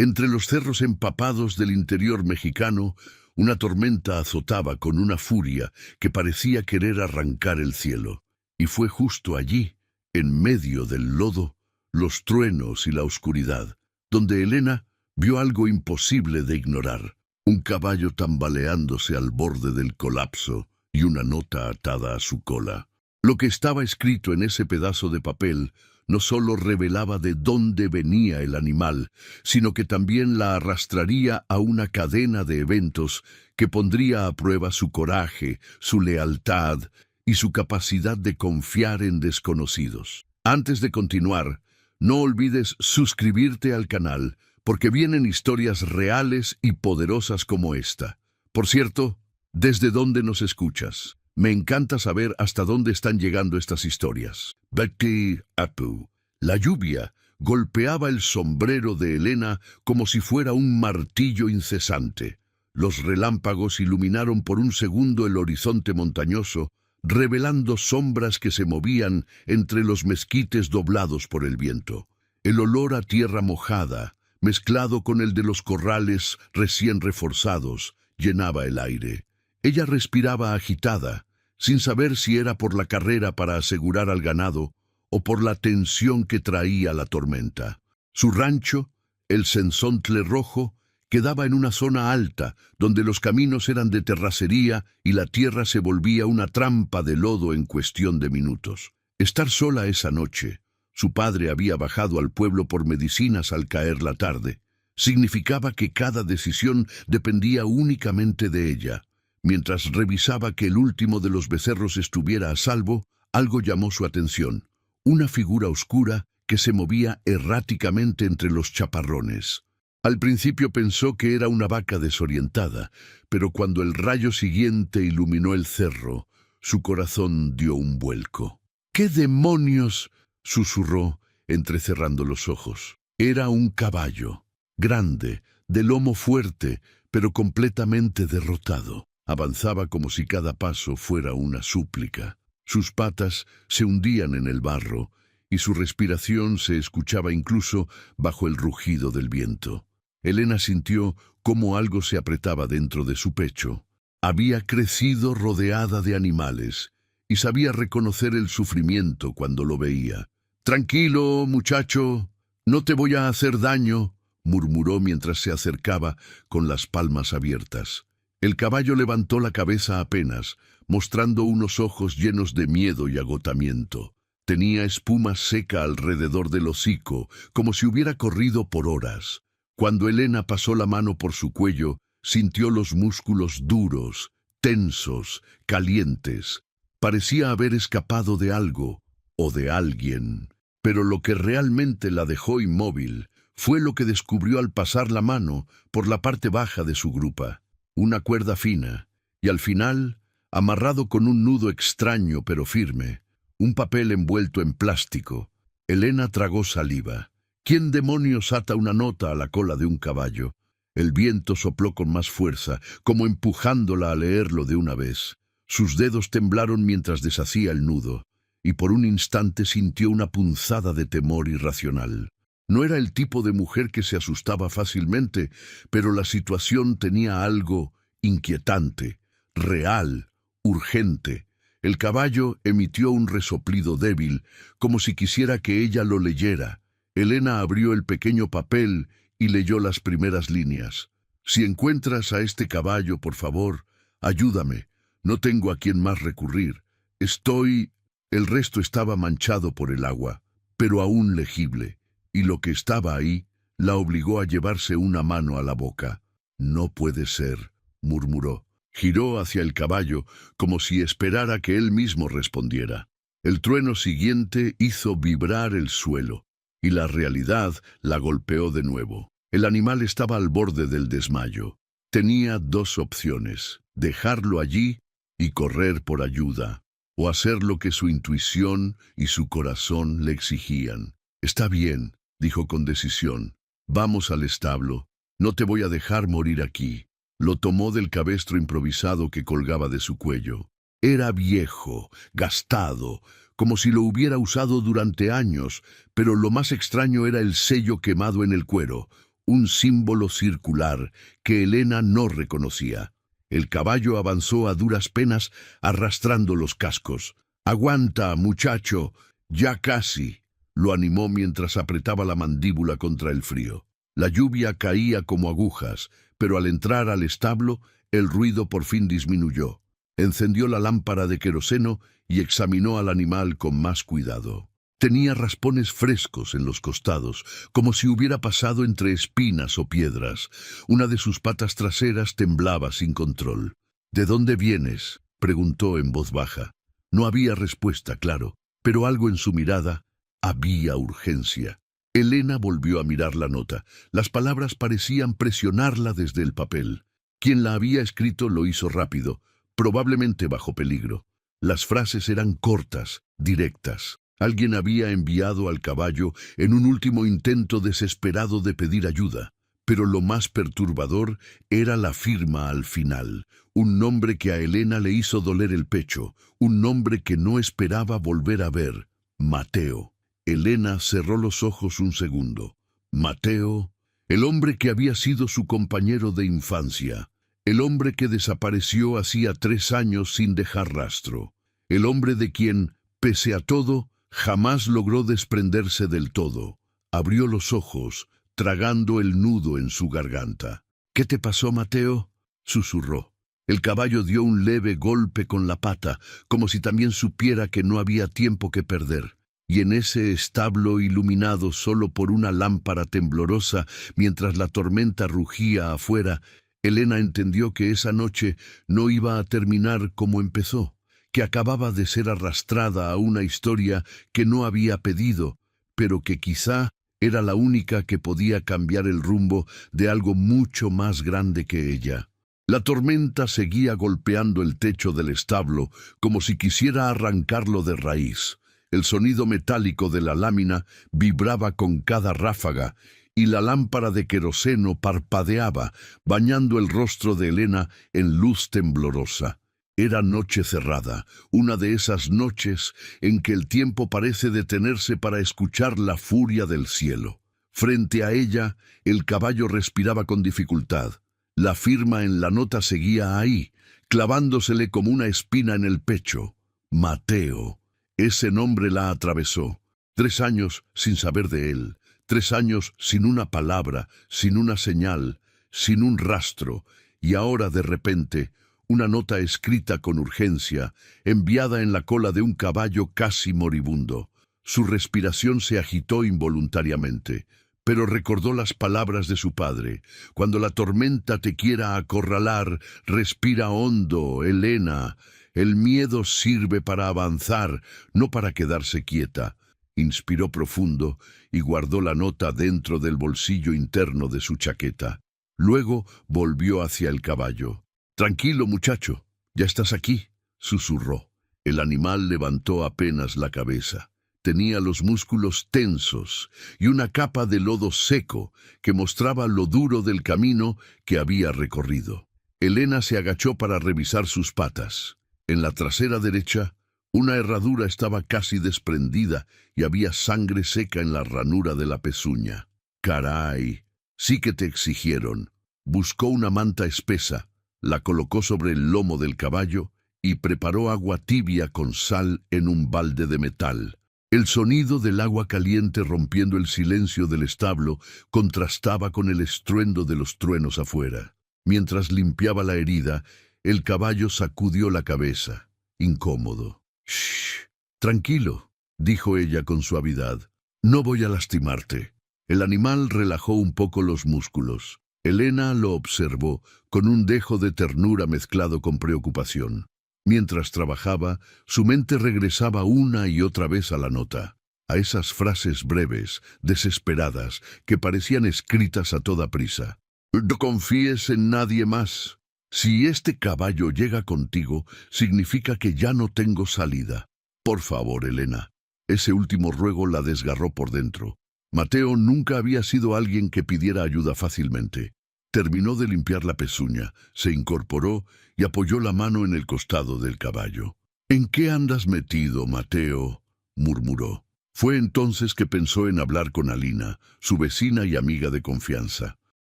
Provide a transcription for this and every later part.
Entre los cerros empapados del interior mexicano, una tormenta azotaba con una furia que parecía querer arrancar el cielo. Y fue justo allí, en medio del lodo, los truenos y la oscuridad, donde Elena vio algo imposible de ignorar: un caballo tambaleándose al borde del colapso y una nota atada a su cola. Lo que estaba escrito en ese pedazo de papel no solo revelaba de dónde venía el animal, sino que también la arrastraría a una cadena de eventos que pondría a prueba su coraje, su lealtad y su capacidad de confiar en desconocidos. Antes de continuar, no olvides suscribirte al canal, porque vienen historias reales y poderosas como esta. Por cierto, ¿desde dónde nos escuchas? Me encanta saber hasta dónde están llegando estas historias. Betty Apu. La lluvia golpeaba el sombrero de Elena como si fuera un martillo incesante. Los relámpagos iluminaron por un segundo el horizonte montañoso, revelando sombras que se movían entre los mezquites doblados por el viento. El olor a tierra mojada, mezclado con el de los corrales recién reforzados, llenaba el aire. Ella respiraba agitada, sin saber si era por la carrera para asegurar al ganado o por la tensión que traía la tormenta. Su rancho, el Cenzontle Rojo, quedaba en una zona alta, donde los caminos eran de terracería y la tierra se volvía una trampa de lodo en cuestión de minutos. Estar sola esa noche, su padre había bajado al pueblo por medicinas al caer la tarde, significaba que cada decisión dependía únicamente de ella. Mientras revisaba que el último de los becerros estuviera a salvo, algo llamó su atención: una figura oscura que se movía erráticamente entre los chaparrones. Al principio pensó que era una vaca desorientada, pero cuando el rayo siguiente iluminó el cerro, su corazón dio un vuelco. —¿Qué demonios? —susurró, entrecerrando los ojos. Era un caballo, grande, de lomo fuerte, pero completamente derrotado. Avanzaba como si cada paso fuera una súplica. Sus patas se hundían en el barro y su respiración se escuchaba incluso bajo el rugido del viento. Elena sintió cómo algo se apretaba dentro de su pecho. Había crecido rodeada de animales y sabía reconocer el sufrimiento cuando lo veía. —Tranquilo, muchacho, no te voy a hacer daño —murmuró mientras se acercaba con las palmas abiertas. El caballo levantó la cabeza apenas, mostrando unos ojos llenos de miedo y agotamiento. Tenía espuma seca alrededor del hocico, como si hubiera corrido por horas. Cuando Elena pasó la mano por su cuello, sintió los músculos duros, tensos, calientes. Parecía haber escapado de algo o de alguien. Pero lo que realmente la dejó inmóvil fue lo que descubrió al pasar la mano por la parte baja de su grupa. Una cuerda fina, y al final, amarrado con un nudo extraño pero firme, un papel envuelto en plástico. Elena tragó saliva. ¿Quién demonios ata una nota a la cola de un caballo? El viento sopló con más fuerza, como empujándola a leerlo de una vez. Sus dedos temblaron mientras deshacía el nudo, y por un instante sintió una punzada de temor irracional. No era el tipo de mujer que se asustaba fácilmente, pero la situación tenía algo inquietante, real, urgente. El caballo emitió un resoplido débil, como si quisiera que ella lo leyera. Elena abrió el pequeño papel y leyó las primeras líneas. «Si encuentras a este caballo, por favor, ayúdame. No tengo a quién más recurrir. Estoy...» El resto estaba manchado por el agua, pero aún legible. Y lo que estaba ahí la obligó a llevarse una mano a la boca. «No puede ser», murmuró. Giró hacia el caballo como si esperara que él mismo respondiera. El trueno siguiente hizo vibrar el suelo, y la realidad la golpeó de nuevo. El animal estaba al borde del desmayo. Tenía dos opciones: dejarlo allí y correr por ayuda, o hacer lo que su intuición y su corazón le exigían. «Está bien», dijo con decisión. «Vamos al establo. No te voy a dejar morir aquí». Lo tomó del cabestro improvisado que colgaba de su cuello. Era viejo, gastado, como si lo hubiera usado durante años, pero lo más extraño era el sello quemado en el cuero, un símbolo circular que Elena no reconocía. El caballo avanzó a duras penas, arrastrando los cascos. «Aguanta, muchacho, ya casi», lo animó mientras apretaba la mandíbula contra el frío. La lluvia caía como agujas, pero al entrar al establo, el ruido por fin disminuyó. Encendió la lámpara de queroseno y examinó al animal con más cuidado. Tenía raspones frescos en los costados, como si hubiera pasado entre espinas o piedras. Una de sus patas traseras temblaba sin control. «¿De dónde vienes?», preguntó en voz baja. No había respuesta, claro, pero algo en su mirada. Había urgencia. Elena volvió a mirar la nota. Las palabras parecían presionarla desde el papel. Quien la había escrito lo hizo rápido, probablemente bajo peligro. Las frases eran cortas, directas. Alguien había enviado al caballo en un último intento desesperado de pedir ayuda. Pero lo más perturbador era la firma al final. Un nombre que a Elena le hizo doler el pecho. Un nombre que no esperaba volver a ver. Mateo. Elena cerró los ojos un segundo. Mateo, el hombre que había sido su compañero de infancia. El hombre que desapareció hacía 3 años sin dejar rastro. El hombre de quien, pese a todo, jamás logró desprenderse del todo. Abrió los ojos, tragando el nudo en su garganta. «¿Qué te pasó, Mateo?», susurró. El caballo dio un leve golpe con la pata, como si también supiera que no había tiempo que perder. Y en ese establo iluminado solo por una lámpara temblorosa, mientras la tormenta rugía afuera, Elena entendió que esa noche no iba a terminar como empezó, que acababa de ser arrastrada a una historia que no había pedido, pero que quizá era la única que podía cambiar el rumbo de algo mucho más grande que ella. La tormenta seguía golpeando el techo del establo como si quisiera arrancarlo de raíz. El sonido metálico de la lámina vibraba con cada ráfaga y la lámpara de queroseno parpadeaba, bañando el rostro de Elena en luz temblorosa. Era noche cerrada, una de esas noches en que el tiempo parece detenerse para escuchar la furia del cielo. Frente a ella, el caballo respiraba con dificultad. La firma en la nota seguía ahí, clavándosele como una espina en el pecho. Mateo. Ese nombre la atravesó. 3 años sin saber de él. 3 años sin una palabra, sin una señal, sin un rastro. Y ahora, de repente, una nota escrita con urgencia, enviada en la cola de un caballo casi moribundo. Su respiración se agitó involuntariamente, pero recordó las palabras de su padre. «Cuando la tormenta te quiera acorralar, respira hondo, Elena. El miedo sirve para avanzar, no para quedarse quieta». Inspiró profundo y guardó la nota dentro del bolsillo interno de su chaqueta. Luego volvió hacia el caballo. «Tranquilo, muchacho, ya estás aquí», susurró. El animal levantó apenas la cabeza. Tenía los músculos tensos y una capa de lodo seco que mostraba lo duro del camino que había recorrido. Elena se agachó para revisar sus patas. En la trasera derecha, una herradura estaba casi desprendida y había sangre seca en la ranura de la pezuña. «Caray, sí que te exigieron». Buscó una manta espesa, la colocó sobre el lomo del caballo y preparó agua tibia con sal en un balde de metal. El sonido del agua caliente rompiendo el silencio del establo contrastaba con el estruendo de los truenos afuera. Mientras limpiaba la herida, el caballo sacudió la cabeza, incómodo. «Shh, tranquilo», dijo ella con suavidad. «No voy a lastimarte». El animal relajó un poco los músculos. Elena lo observó con un dejo de ternura mezclado con preocupación. Mientras trabajaba, su mente regresaba una y otra vez a la nota, a esas frases breves, desesperadas, que parecían escritas a toda prisa. «No confíes en nadie más. Si este caballo llega contigo, significa que ya no tengo salida. Por favor, Elena». Ese último ruego la desgarró por dentro. Mateo nunca había sido alguien que pidiera ayuda fácilmente. Terminó de limpiar la pezuña, se incorporó y apoyó la mano en el costado del caballo. «¿En qué andas metido, Mateo?», murmuró. Fue entonces que pensó en hablar con Alina, su vecina y amiga de confianza.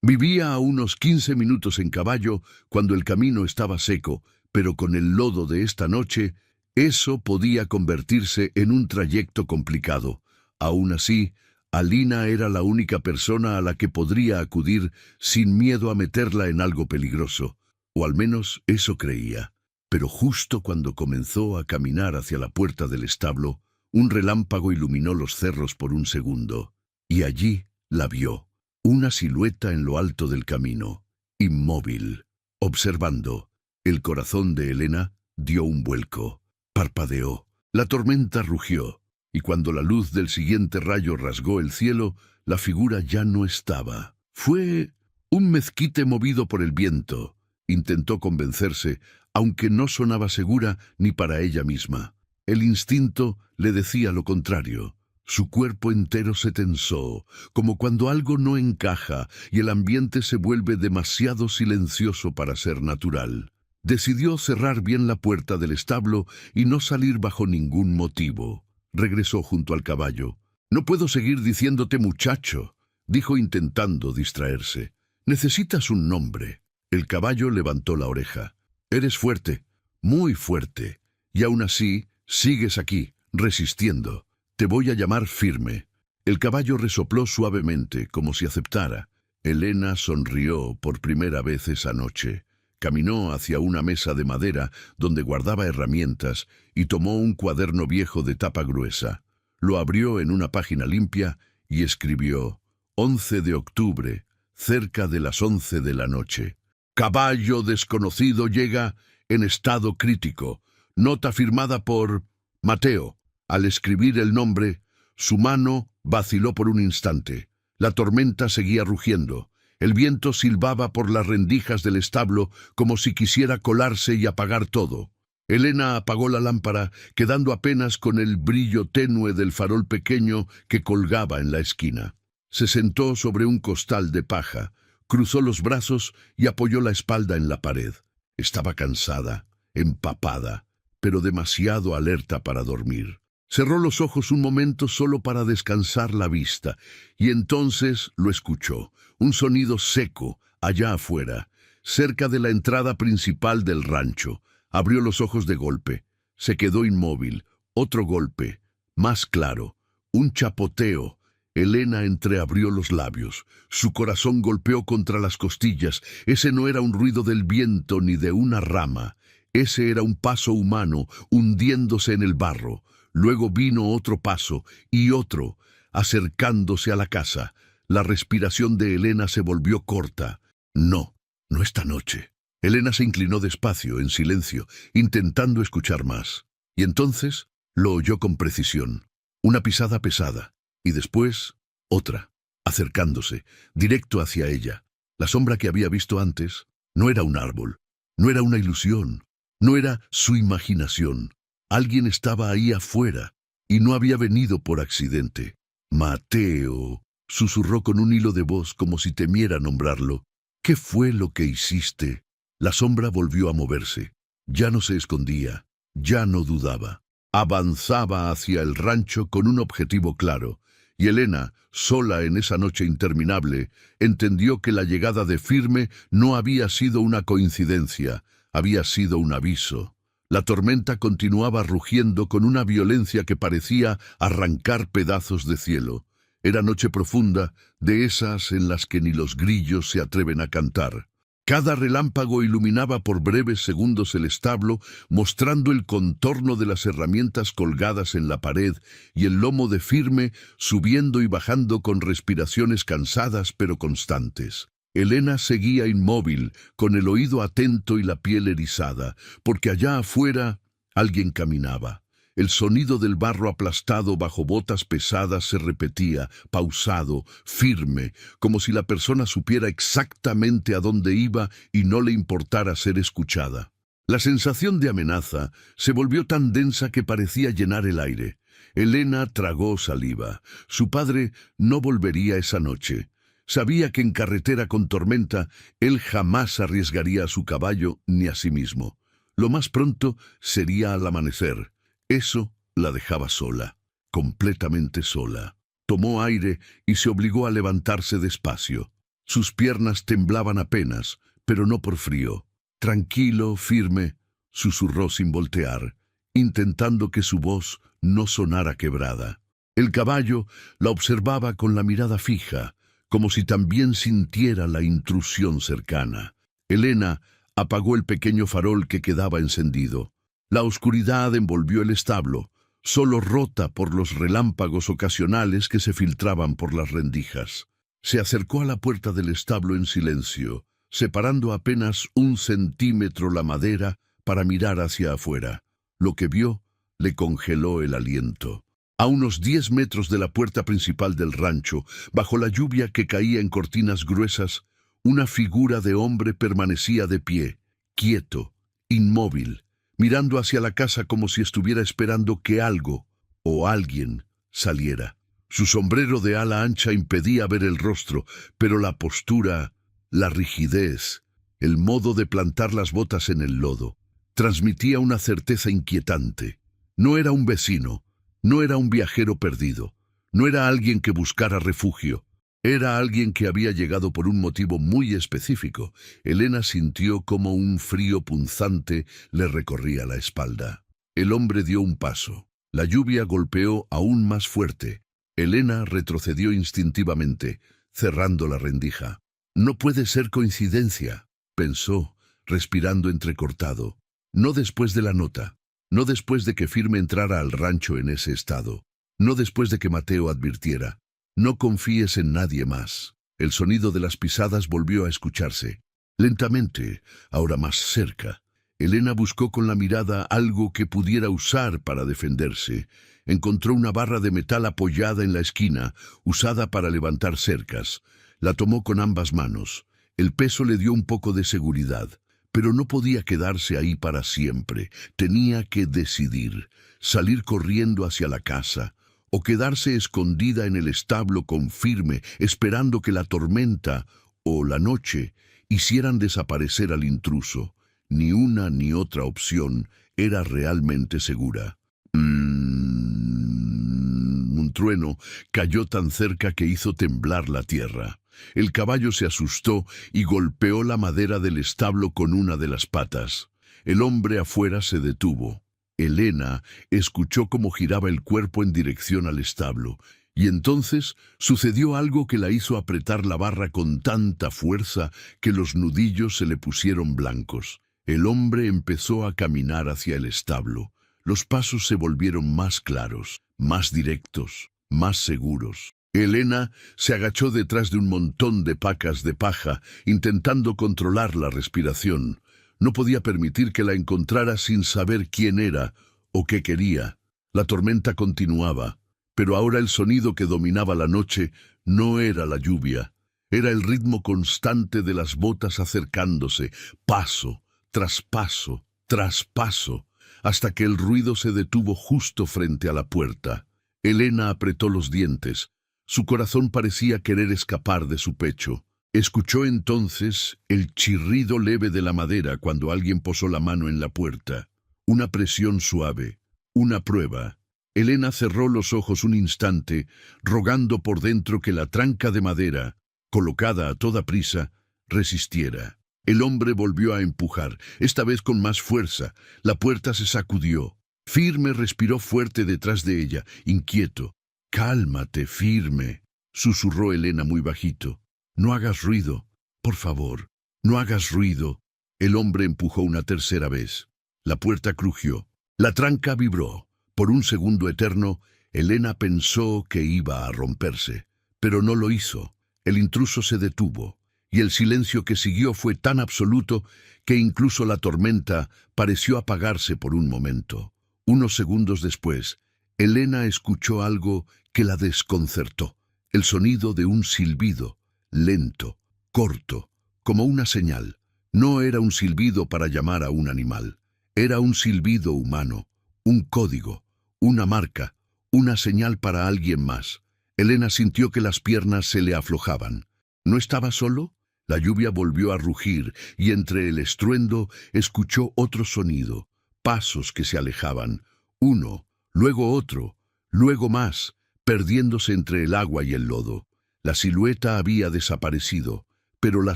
Vivía a unos 15 minutos en caballo cuando el camino estaba seco, pero con el lodo de esta noche, eso podía convertirse en un trayecto complicado. Aún así, Alina era la única persona a la que podría acudir sin miedo a meterla en algo peligroso, o al menos eso creía. Pero justo cuando comenzó a caminar hacia la puerta del establo, un relámpago iluminó los cerros por un segundo, y allí la vio, una silueta en lo alto del camino, inmóvil, observando. El corazón de Elena dio un vuelco, parpadeó, la tormenta rugió, y cuando la luz del siguiente rayo rasgó el cielo, la figura ya no estaba. Fue un mezquite movido por el viento. Intentó convencerse, aunque no sonaba segura ni para ella misma. El instinto le decía lo contrario. Su cuerpo entero se tensó, como cuando algo no encaja y el ambiente se vuelve demasiado silencioso para ser natural. Decidió cerrar bien la puerta del establo y no salir bajo ningún motivo. Regresó junto al caballo. «No puedo seguir diciéndote muchacho», dijo intentando distraerse. «Necesitas un nombre». El caballo levantó la oreja. «Eres fuerte, muy fuerte, y aún así sigues aquí, resistiendo. Te voy a llamar Firme». El caballo resopló suavemente, como si aceptara. Elena sonrió por primera vez esa noche. Caminó hacia una mesa de madera donde guardaba herramientas y tomó un cuaderno viejo de tapa gruesa. Lo abrió en una página limpia y escribió: 11 de octubre, cerca de las 11 de la noche. Caballo desconocido llega en estado crítico. Nota firmada por Mateo. Al escribir el nombre, su mano vaciló por un instante. La tormenta seguía rugiendo. El viento silbaba por las rendijas del establo como si quisiera colarse y apagar todo. Elena apagó la lámpara, quedando apenas con el brillo tenue del farol pequeño que colgaba en la esquina. Se sentó sobre un costal de paja, cruzó los brazos y apoyó la espalda en la pared. Estaba cansada, empapada, pero demasiado alerta para dormir. Cerró los ojos un momento solo para descansar la vista, y entonces lo escuchó, un sonido seco, allá afuera, cerca de la entrada principal del rancho. Abrió los ojos de golpe, se quedó inmóvil, otro golpe, más claro, un chapoteo. Elena entreabrió los labios, su corazón golpeó contra las costillas. Ese no era un ruido del viento ni de una rama, ese era un paso humano hundiéndose en el barro. Luego vino otro paso y otro, acercándose a la casa. La respiración de Elena se volvió corta. No, no esta noche. Elena se inclinó despacio, en silencio, intentando escuchar más. Y entonces lo oyó con precisión. Una pisada pesada, y después otra, acercándose, directo hacia ella. La sombra que había visto antes no era un árbol, no era una ilusión, no era su imaginación. Alguien estaba ahí afuera, y no había venido por accidente. «Mateo», susurró con un hilo de voz como si temiera nombrarlo. «¿Qué fue lo que hiciste?» La sombra volvió a moverse. Ya no se escondía, ya no dudaba. Avanzaba hacia el rancho con un objetivo claro, y Elena, sola en esa noche interminable, entendió que la llegada de Firme no había sido una coincidencia, había sido un aviso. La tormenta continuaba rugiendo con una violencia que parecía arrancar pedazos de cielo. Era noche profunda, de esas en las que ni los grillos se atreven a cantar. Cada relámpago iluminaba por breves segundos el establo, mostrando el contorno de las herramientas colgadas en la pared y el lomo de Firme subiendo y bajando con respiraciones cansadas pero constantes. Elena seguía inmóvil, con el oído atento y la piel erizada, porque allá afuera alguien caminaba. El sonido del barro aplastado bajo botas pesadas se repetía, pausado, firme, como si la persona supiera exactamente a dónde iba y no le importara ser escuchada. La sensación de amenaza se volvió tan densa que parecía llenar el aire. Elena tragó saliva. Su padre no volvería esa noche. Sabía que en carretera con tormenta él jamás arriesgaría a su caballo ni a sí mismo. Lo más pronto sería al amanecer. Eso la dejaba sola. completamente sola. Tomó aire y se obligó a levantarse despacio. Sus piernas temblaban apenas, pero no por frío. Tranquilo, firme, susurró sin voltear, intentando que su voz no sonara quebrada. El caballo la observaba con la mirada fija, como si también sintiera la intrusión cercana. Elena apagó el pequeño farol que quedaba encendido. La oscuridad envolvió el establo, solo rota por los relámpagos ocasionales que se filtraban por las rendijas. Se acercó a la puerta del establo en silencio, separando apenas 1 centímetro la madera para mirar hacia afuera. Lo que vio le congeló el aliento. A unos 10 metros de la puerta principal del rancho, bajo la lluvia que caía en cortinas gruesas, una figura de hombre permanecía de pie, quieto, inmóvil, mirando hacia la casa como si estuviera esperando que algo o alguien saliera. Su sombrero de ala ancha impedía ver el rostro, pero la postura, la rigidez, el modo de plantar las botas en el lodo, transmitía una certeza inquietante. No era un vecino, no era un viajero perdido, no era alguien que buscara refugio. Era alguien que había llegado por un motivo muy específico. Elena sintió como un frío punzante le recorría la espalda. El hombre dio un paso. La lluvia golpeó aún más fuerte. Elena retrocedió instintivamente, cerrando la rendija. No puede ser coincidencia, pensó, respirando entrecortado. No después de la nota. No después de que Firme entrara al rancho en ese estado. No después de que Mateo advirtiera. No confíes en nadie más. El sonido de las pisadas volvió a escucharse. Lentamente, ahora más cerca, Elena buscó con la mirada algo que pudiera usar para defenderse. Encontró una barra de metal apoyada en la esquina, usada para levantar cercas. La tomó con ambas manos. El peso le dio un poco de seguridad, pero no podía quedarse ahí para siempre. Tenía que decidir, salir corriendo hacia la casa, o quedarse escondida en el establo con Firme, esperando que la tormenta o la noche hicieran desaparecer al intruso. Ni una ni otra opción era realmente segura. Un trueno cayó tan cerca que hizo temblar la tierra. El caballo se asustó y golpeó la madera del establo con una de las patas. El hombre afuera se detuvo. Elena escuchó cómo giraba el cuerpo en dirección al establo, y entonces sucedió algo que la hizo apretar la barra con tanta fuerza que los nudillos se le pusieron blancos. El hombre empezó a caminar hacia el establo. Los pasos se volvieron más claros, más directos, más seguros. Elena se agachó detrás de un montón de pacas de paja, intentando controlar la respiración. No podía permitir que la encontrara sin saber quién era o qué quería. La tormenta continuaba, pero ahora el sonido que dominaba la noche no era la lluvia. Era el ritmo constante de las botas acercándose, paso tras paso, tras paso, hasta que el ruido se detuvo justo frente a la puerta. Elena apretó los dientes. Su corazón parecía querer escapar de su pecho. Escuchó entonces el chirrido leve de la madera cuando alguien posó la mano en la puerta. Una presión suave, una prueba. Elena cerró los ojos un instante, rogando por dentro que la tranca de madera, colocada a toda prisa, resistiera. El hombre volvió a empujar, esta vez con más fuerza. La puerta se sacudió. Firme respiró fuerte detrás de ella, inquieto. «Cálmate, Firme», susurró Elena muy bajito. «No hagas ruido, por favor, no hagas ruido». El hombre empujó una tercera vez. La puerta crujió. La tranca vibró. Por un segundo eterno, Elena pensó que iba a romperse, pero no lo hizo. El intruso se detuvo, y el silencio que siguió fue tan absoluto que incluso la tormenta pareció apagarse por un momento. Unos segundos después, Elena escuchó algo que la desconcertó. El sonido de un silbido, lento, corto, como una señal. No era un silbido para llamar a un animal. Era un silbido humano, un código, una marca, una señal para alguien más. Elena sintió que las piernas se le aflojaban. ¿No estaba solo? La lluvia volvió a rugir y entre el estruendo escuchó otro sonido, pasos que se alejaban, uno, luego otro, luego más, perdiéndose entre el agua y el lodo. La silueta había desaparecido, pero la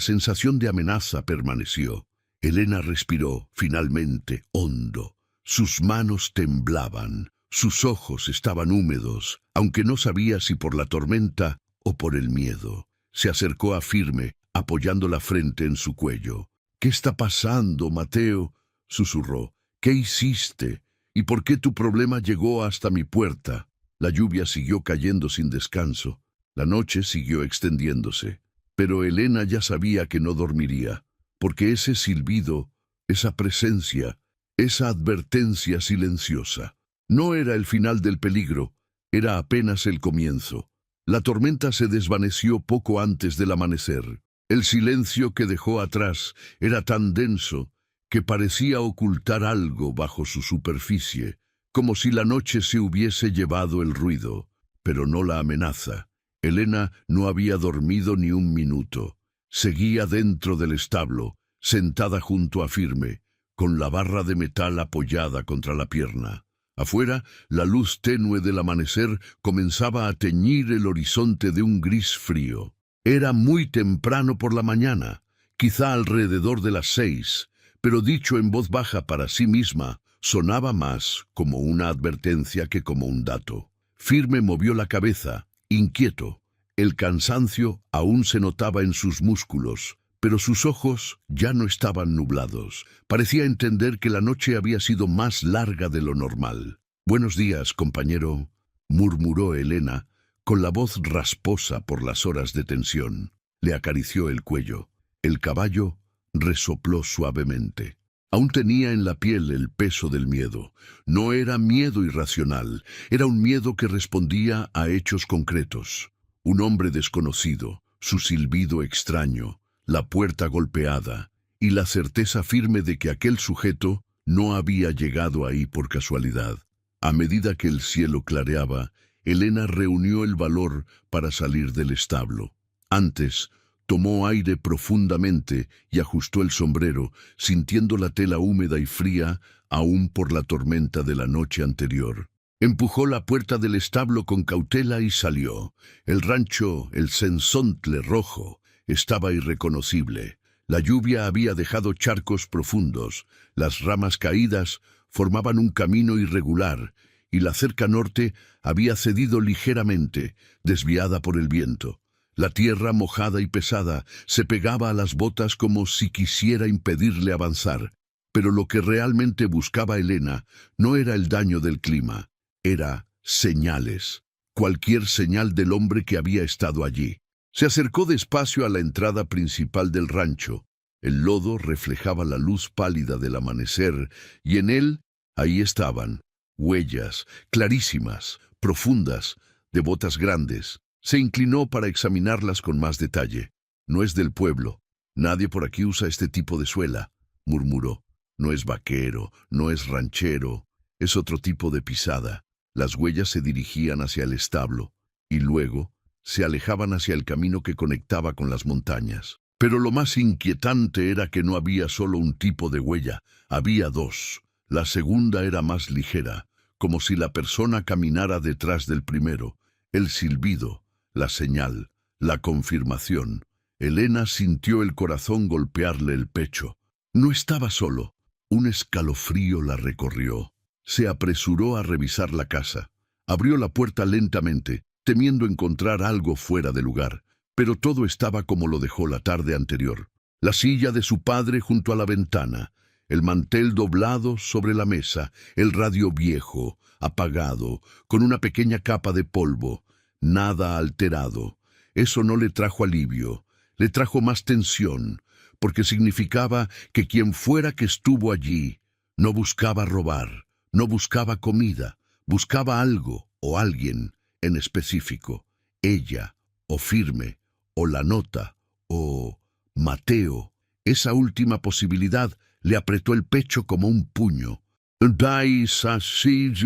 sensación de amenaza permaneció. Elena respiró, finalmente, hondo. Sus manos temblaban, sus ojos estaban húmedos, aunque no sabía si por la tormenta o por el miedo. Se acercó a Firme, apoyando la frente en su cuello. «¿Qué está pasando, Mateo?», susurró. «¿Qué hiciste? ¿Y por qué tu problema llegó hasta mi puerta?». La lluvia siguió cayendo sin descanso. La noche siguió extendiéndose. Pero Elena ya sabía que no dormiría, porque ese silbido, esa presencia, esa advertencia silenciosa, no era el final del peligro, era apenas el comienzo. La tormenta se desvaneció poco antes del amanecer. El silencio que dejó atrás era tan denso que parecía ocultar algo bajo su superficie, como si la noche se hubiese llevado el ruido, pero no la amenaza. Elena no había dormido ni un minuto. Seguía dentro del establo, sentada junto a Firme, con la barra de metal apoyada contra la pierna. Afuera, la luz tenue del amanecer comenzaba a teñir el horizonte de un gris frío. Era muy temprano por la mañana, quizá alrededor de las 6, pero dicho en voz baja para sí misma, sonaba más como una advertencia que como un dato. Firme movió la cabeza, inquieto. El cansancio aún se notaba en sus músculos, pero sus ojos ya no estaban nublados. Parecía entender que la noche había sido más larga de lo normal. «Buenos días, compañero», murmuró Elena, con la voz rasposa por las horas de tensión. Le acarició el cuello. El caballo resopló suavemente. Aún tenía en la piel el peso del miedo. No era miedo irracional, era un miedo que respondía a hechos concretos. Un hombre desconocido, su silbido extraño, la puerta golpeada y la certeza firme de que aquel sujeto no había llegado ahí por casualidad. A medida que el cielo clareaba, Elena reunió el valor para salir del establo. Antes, tomó aire profundamente y ajustó el sombrero, sintiendo la tela húmeda y fría aún por la tormenta de la noche anterior. Empujó la puerta del establo con cautela y salió. El rancho, el Cenzontle rojo, estaba irreconocible. La lluvia había dejado charcos profundos, las ramas caídas formaban un camino irregular, y la cerca norte había cedido ligeramente, desviada por el viento. La tierra mojada y pesada se pegaba a las botas como si quisiera impedirle avanzar. Pero lo que realmente buscaba Elena no era el daño del clima, era señales, cualquier señal del hombre que había estado allí. Se acercó despacio a la entrada principal del rancho. El lodo reflejaba la luz pálida del amanecer, y en él, ahí estaban, huellas, clarísimas, profundas, de botas grandes. Se inclinó para examinarlas con más detalle. «No es del pueblo. Nadie por aquí usa este tipo de suela», murmuró. «No es vaquero, no es ranchero. Es otro tipo de pisada». Las huellas se dirigían hacia el establo, y luego se alejaban hacia el camino que conectaba con las montañas. Pero lo más inquietante era que no había solo un tipo de huella, había dos. La segunda era más ligera, como si la persona caminara detrás del primero. El silbido, la señal, la confirmación. Elena sintió el corazón golpearle el pecho. No estaba solo. Un escalofrío la recorrió. Se apresuró a revisar la casa. Abrió la puerta lentamente, temiendo encontrar algo fuera de lugar, pero todo estaba como lo dejó la tarde anterior. La silla de su padre junto a la ventana, el mantel doblado sobre la mesa, el radio viejo, apagado, con una pequeña capa de polvo, nada alterado. Eso no le trajo alivio, le trajo más tensión, porque significaba que quien fuera que estuvo allí no buscaba robar, no buscaba comida, buscaba algo o alguien en específico. Ella, o Firme, o la nota, o Mateo. Esa última posibilidad le apretó el pecho como un puño.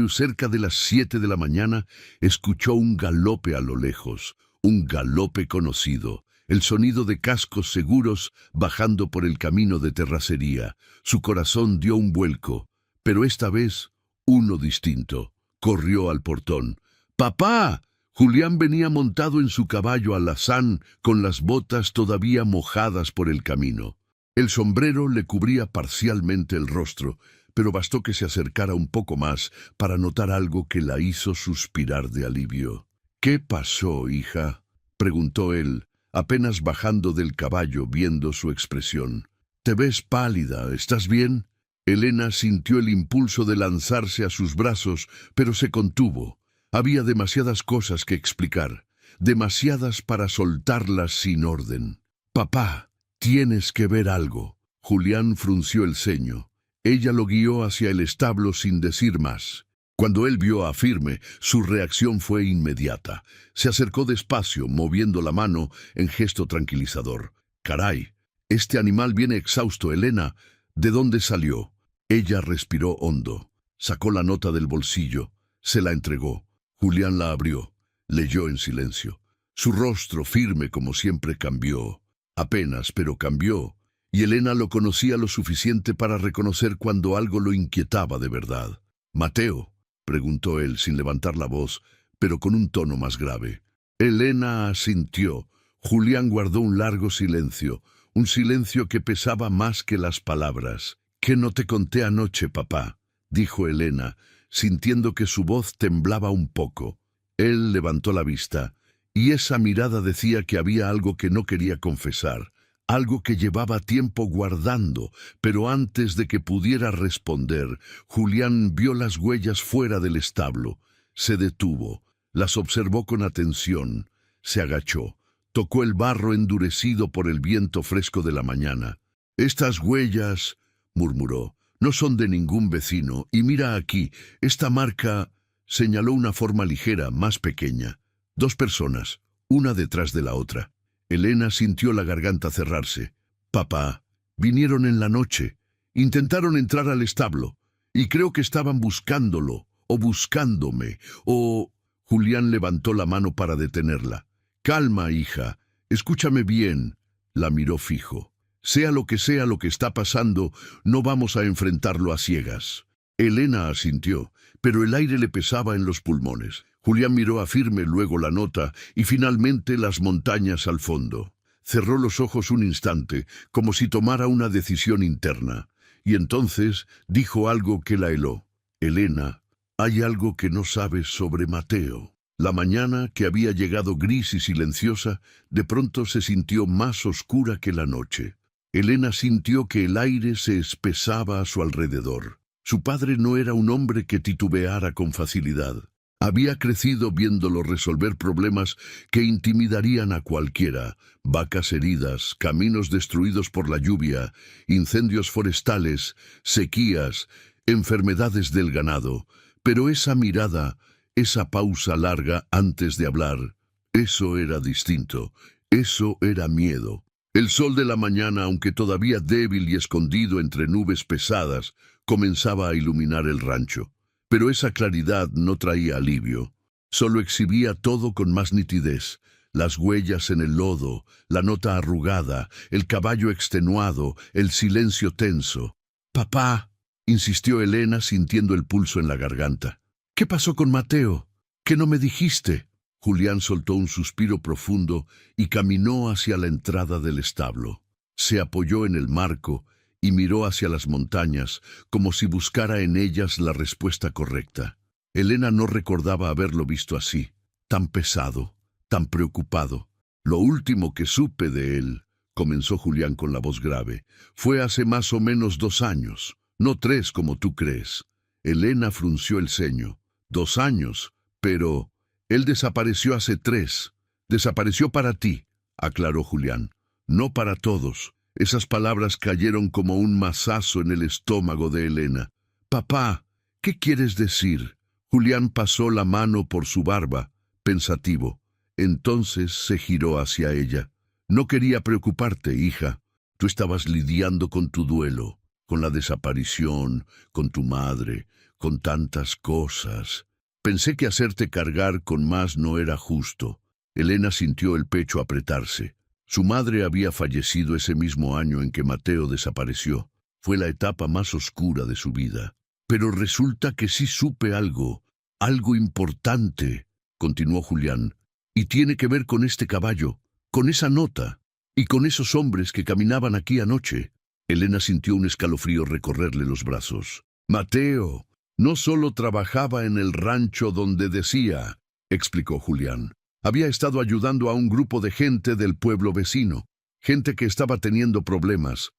Cerca de las 7 de la mañana, escuchó un galope a lo lejos, un galope conocido, el sonido de cascos seguros bajando por el camino de terracería. Su corazón dio un vuelco, pero esta vez uno distinto. Corrió al portón. ¡Papá! Julián venía montado en su caballo alazán con las botas todavía mojadas por el camino. El sombrero le cubría parcialmente el rostro, pero bastó que se acercara un poco más para notar algo que la hizo suspirar de alivio. «¿Qué pasó, hija?», preguntó él, apenas bajando del caballo viendo su expresión. «Te ves pálida, ¿estás bien?». Elena sintió el impulso de lanzarse a sus brazos, pero se contuvo. Había demasiadas cosas que explicar, demasiadas para soltarlas sin orden. «Papá, tienes que ver algo». Julián frunció el ceño. Ella lo guió hacia el establo sin decir más. Cuando él vio a Firme, su reacción fue inmediata. Se acercó despacio, moviendo la mano en gesto tranquilizador. «Caray, este animal viene exhausto, Elena. ¿De dónde salió?». Ella respiró hondo. Sacó la nota del bolsillo. Se la entregó. Julián la abrió. Leyó en silencio. Su rostro, firme como siempre, cambió. Apenas, pero cambió. Y Elena lo conocía lo suficiente para reconocer cuando algo lo inquietaba de verdad. «¿Mateo?», preguntó él sin levantar la voz, pero con un tono más grave. Elena asintió. Julián guardó un largo silencio, un silencio que pesaba más que las palabras. «¿Qué no te conté anoche, papá?», dijo Elena, sintiendo que su voz temblaba un poco. Él levantó la vista, y esa mirada decía que había algo que no quería confesar, algo que llevaba tiempo guardando, pero antes de que pudiera responder, Julián vio las huellas fuera del establo. Se detuvo, las observó con atención, se agachó, tocó el barro endurecido por el viento fresco de la mañana. «Estas huellas», murmuró, «no son de ningún vecino, y mira aquí, esta marca», señaló una forma ligera, más pequeña. «Dos personas, una detrás de la otra». Elena sintió la garganta cerrarse. «Papá, vinieron en la noche, intentaron entrar al establo, y creo que estaban buscándolo, o buscándome, o...». Julián levantó la mano para detenerla. «Calma, hija, escúchame bien». La miró fijo. «Sea lo que está pasando, no vamos a enfrentarlo a ciegas». Elena asintió, pero el aire le pesaba en los pulmones. Julián miró a Firme, luego la nota, y finalmente las montañas al fondo. Cerró los ojos un instante, como si tomara una decisión interna, y entonces dijo algo que la heló. «Elena, hay algo que no sabes sobre Mateo». La mañana, que había llegado gris y silenciosa, de pronto se sintió más oscura que la noche. Elena sintió que el aire se espesaba a su alrededor. Su padre no era un hombre que titubeara con facilidad. Había crecido viéndolo resolver problemas que intimidarían a cualquiera: vacas heridas, caminos destruidos por la lluvia, incendios forestales, sequías, enfermedades del ganado. Pero esa mirada, esa pausa larga antes de hablar, eso era distinto, eso era miedo. El sol de la mañana, aunque todavía débil y escondido entre nubes pesadas, comenzaba a iluminar el rancho. Pero esa claridad no traía alivio. Solo exhibía todo con más nitidez: las huellas en el lodo, la nota arrugada, el caballo extenuado, el silencio tenso. «Papá», insistió Elena sintiendo el pulso en la garganta. «¿Qué pasó con Mateo? ¿Qué no me dijiste?». Julián soltó un suspiro profundo y caminó hacia la entrada del establo. Se apoyó en el marco y miró hacia las montañas, como si buscara en ellas la respuesta correcta. Elena no recordaba haberlo visto así, tan pesado, tan preocupado. «Lo último que supe de él», comenzó Julián con la voz grave, «fue hace más o menos 2 años, no 3 como tú crees». Elena frunció el ceño. «2 años, pero él desapareció hace 3. Desapareció para ti», aclaró Julián, «no para todos». Esas palabras cayeron como un mazazo en el estómago de Elena. «Papá, ¿qué quieres decir?». Julián pasó la mano por su barba, pensativo. Entonces se giró hacia ella. «No quería preocuparte, hija. Tú estabas lidiando con tu duelo, con la desaparición, con tu madre, con tantas cosas. Pensé que hacerte cargar con más no era justo». Elena sintió el pecho apretarse. Su madre había fallecido ese mismo año en que Mateo desapareció. Fue la etapa más oscura de su vida. «Pero resulta que sí supe algo, algo importante». continuó Julián, y tiene que ver con este caballo, con esa nota, y con esos hombres que caminaban aquí anoche. Elena sintió un escalofrío recorrerle los brazos. Mateo no solo trabajaba en el rancho donde decía, explicó Julián. Había estado ayudando a un grupo de gente del pueblo vecino, gente que estaba teniendo problemas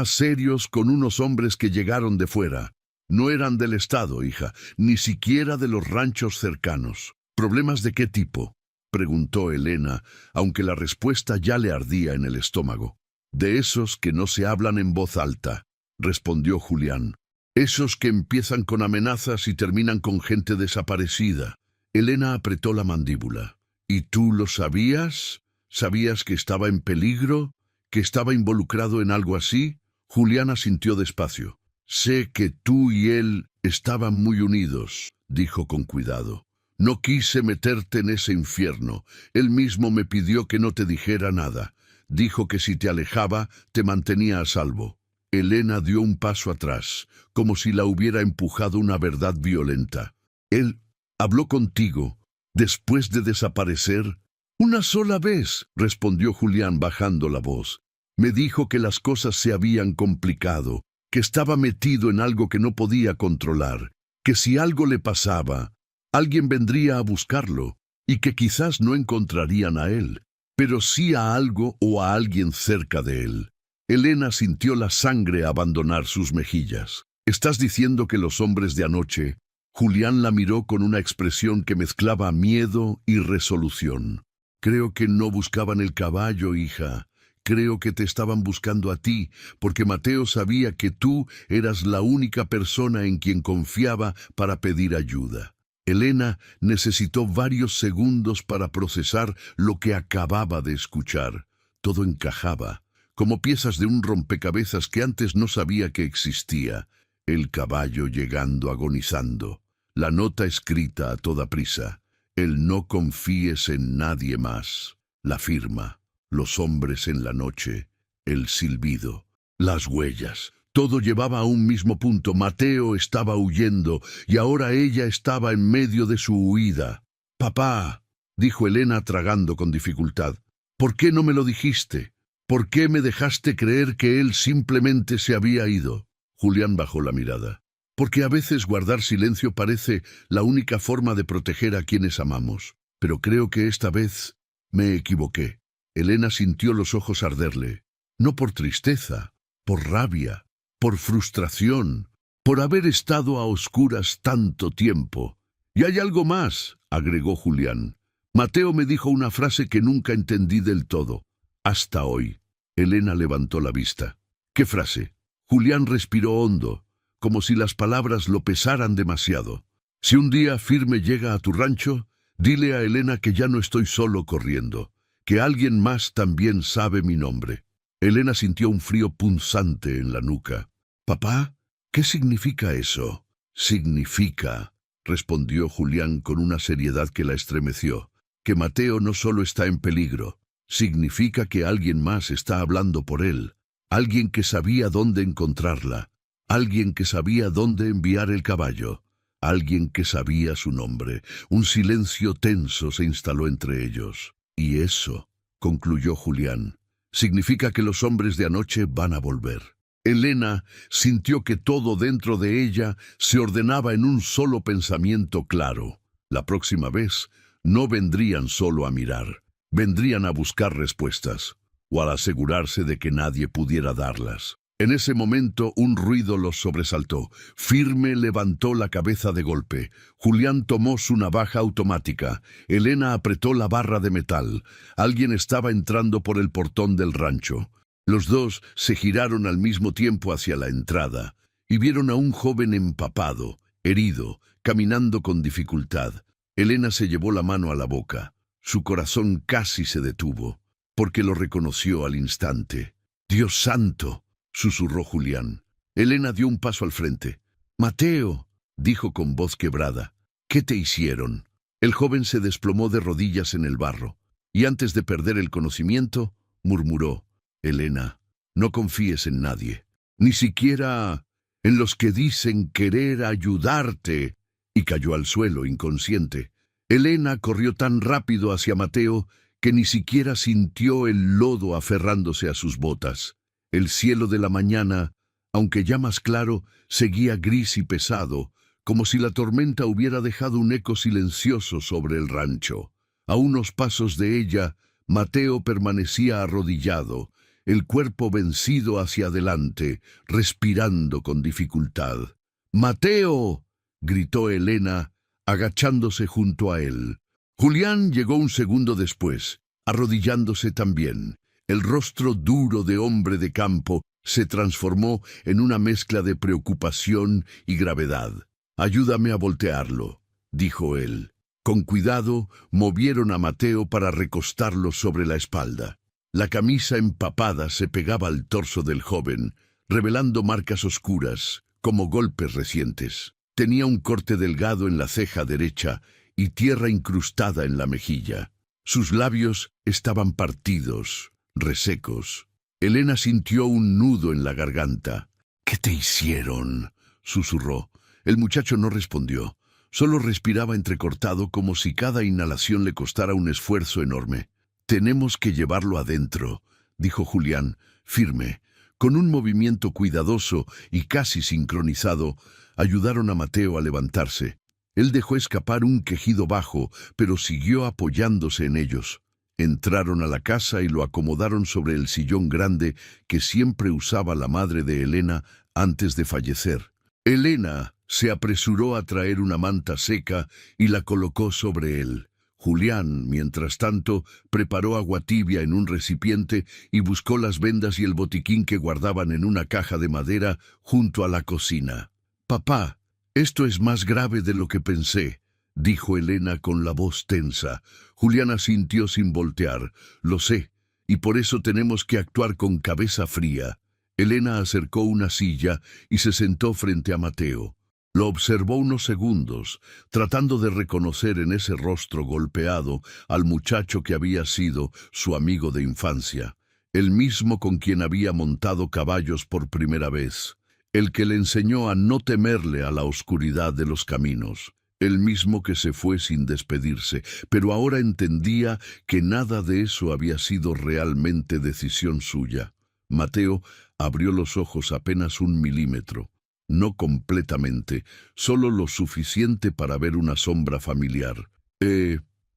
serios con unos hombres que llegaron de fuera. No eran del estado, hija, ni siquiera de los ranchos cercanos. ¿Problemas de qué tipo?, preguntó Elena, aunque la respuesta ya le ardía en el estómago. De esos que no se hablan en voz alta, respondió Julián. Esos que empiezan con amenazas y terminan con gente desaparecida. Elena apretó la mandíbula. ¿Y tú lo sabías? ¿Sabías que estaba en peligro? ¿Que estaba involucrado en algo así? Julián asintió despacio. Sé que tú y él estaban muy unidos, dijo con cuidado. No quise meterte en ese infierno. Él mismo me pidió que no te dijera nada. Dijo que si te alejaba, te mantenía a salvo. Elena dio un paso atrás, como si la hubiera empujado una verdad violenta. Él habló contigo, después de desaparecer. Una sola vez, respondió Julián bajando la voz. Me dijo que las cosas se habían complicado, que estaba metido en algo que no podía controlar, que si algo le pasaba, alguien vendría a buscarlo, y que quizás no encontrarían a él, pero sí a algo o a alguien cerca de él. Elena sintió la sangre abandonar sus mejillas. ¿Estás diciendo que los hombres de anoche? Julián la miró con una expresión que mezclaba miedo y resolución. Creo que no buscaban el caballo, hija. Creo que te estaban buscando a ti, porque Mateo sabía que tú eras la única persona en quien confiaba para pedir ayuda. Elena necesitó varios segundos para procesar lo que acababa de escuchar. Todo encajaba, como piezas de un rompecabezas que antes no sabía que existía. El caballo llegando agonizando, la nota escrita a toda prisa, el no confíes en nadie más, la firma, los hombres en la noche, el silbido, las huellas. Todo llevaba a un mismo punto. Mateo estaba huyendo y ahora ella estaba en medio de su huida. «Papá», dijo Elena tragando con dificultad, «¿por qué no me lo dijiste? ¿Por qué me dejaste creer que él simplemente se había ido?» Julián bajó la mirada. «Porque a veces guardar silencio parece la única forma de proteger a quienes amamos. Pero creo que esta vez me equivoqué». Elena sintió los ojos arderle. No por tristeza, por rabia, por frustración, por haber estado a oscuras tanto tiempo. «Y hay algo más», agregó Julián. «Mateo me dijo una frase que nunca entendí del todo. Hasta hoy». Elena levantó la vista. «¿Qué frase?» Julián respiró hondo, como si las palabras lo pesaran demasiado. «Si un día Firme llega a tu rancho, dile a Elena que ya no estoy solo corriendo, que alguien más también sabe mi nombre». Elena sintió un frío punzante en la nuca. «Papá, ¿qué significa eso?» «Significa», respondió Julián con una seriedad que la estremeció, «que Mateo no solo está en peligro, significa que alguien más está hablando por él, alguien que sabía dónde encontrarla, alguien que sabía dónde enviar el caballo, alguien que sabía su nombre». Un silencio tenso se instaló entre ellos. «Y eso», concluyó Julián, «significa que los hombres de anoche van a volver». Elena sintió que todo dentro de ella se ordenaba en un solo pensamiento claro. La próxima vez no vendrían solo a mirar, vendrían a buscar respuestas, o al asegurarse de que nadie pudiera darlas. En ese momento un ruido los sobresaltó. Firme levantó la cabeza de golpe. Julián tomó su navaja automática. Elena apretó la barra de metal. Alguien estaba entrando por el portón del rancho. Los dos se giraron al mismo tiempo hacia la entrada y vieron a un joven empapado, herido, caminando con dificultad. Elena se llevó la mano a la boca. Su corazón casi se detuvo, porque lo reconoció al instante. «¡Dios santo!», susurró Julián. Elena dio un paso al frente. «Mateo», dijo con voz quebrada, «¿qué te hicieron?». El joven se desplomó de rodillas en el barro, y antes de perder el conocimiento, murmuró: «Elena, no confíes en nadie, ni siquiera en los que dicen querer ayudarte», y cayó al suelo inconsciente. Elena corrió tan rápido hacia Mateo que ni siquiera sintió el lodo aferrándose a sus botas. El cielo de la mañana, aunque ya más claro, seguía gris y pesado, como si la tormenta hubiera dejado un eco silencioso sobre el rancho. A unos pasos de ella, Mateo permanecía arrodillado, el cuerpo vencido hacia adelante, respirando con dificultad. ¡Mateo!, gritó Elena, agachándose junto a él. Julián llegó un segundo después, arrodillándose también. El rostro duro de hombre de campo se transformó en una mezcla de preocupación y gravedad. «Ayúdame a voltearlo», dijo él. Con cuidado, movieron a Mateo para recostarlo sobre la espalda. La camisa empapada se pegaba al torso del joven, revelando marcas oscuras, como golpes recientes. Tenía un corte delgado en la ceja derecha y tierra incrustada en la mejilla. Sus labios estaban partidos, resecos. Elena sintió un nudo en la garganta. «¿Qué te hicieron?», susurró. El muchacho no respondió. Solo respiraba entrecortado como si cada inhalación le costara un esfuerzo enorme. «Tenemos que llevarlo adentro», dijo Julián, firme. Con un movimiento cuidadoso y casi sincronizado, ayudaron a Mateo a levantarse. Él dejó escapar un quejido bajo, pero siguió apoyándose en ellos. Entraron a la casa y lo acomodaron sobre el sillón grande que siempre usaba la madre de Elena antes de fallecer. Elena se apresuró a traer una manta seca y la colocó sobre él. Julián, mientras tanto, preparó agua tibia en un recipiente y buscó las vendas y el botiquín que guardaban en una caja de madera junto a la cocina. «Papá, esto es más grave de lo que pensé», dijo Elena con la voz tensa. Julián asintió sin voltear. «Lo sé, y por eso tenemos que actuar con cabeza fría». Elena acercó una silla y se sentó frente a Mateo. Lo observó unos segundos, tratando de reconocer en ese rostro golpeado al muchacho que había sido su amigo de infancia, el mismo con quien había montado caballos por primera vez, el que le enseñó a no temerle a la oscuridad de los caminos, el mismo que se fue sin despedirse, pero ahora entendía que nada de eso había sido realmente decisión suya. Mateo abrió los ojos apenas 1 milímetro. No completamente, solo lo suficiente para ver una sombra familiar.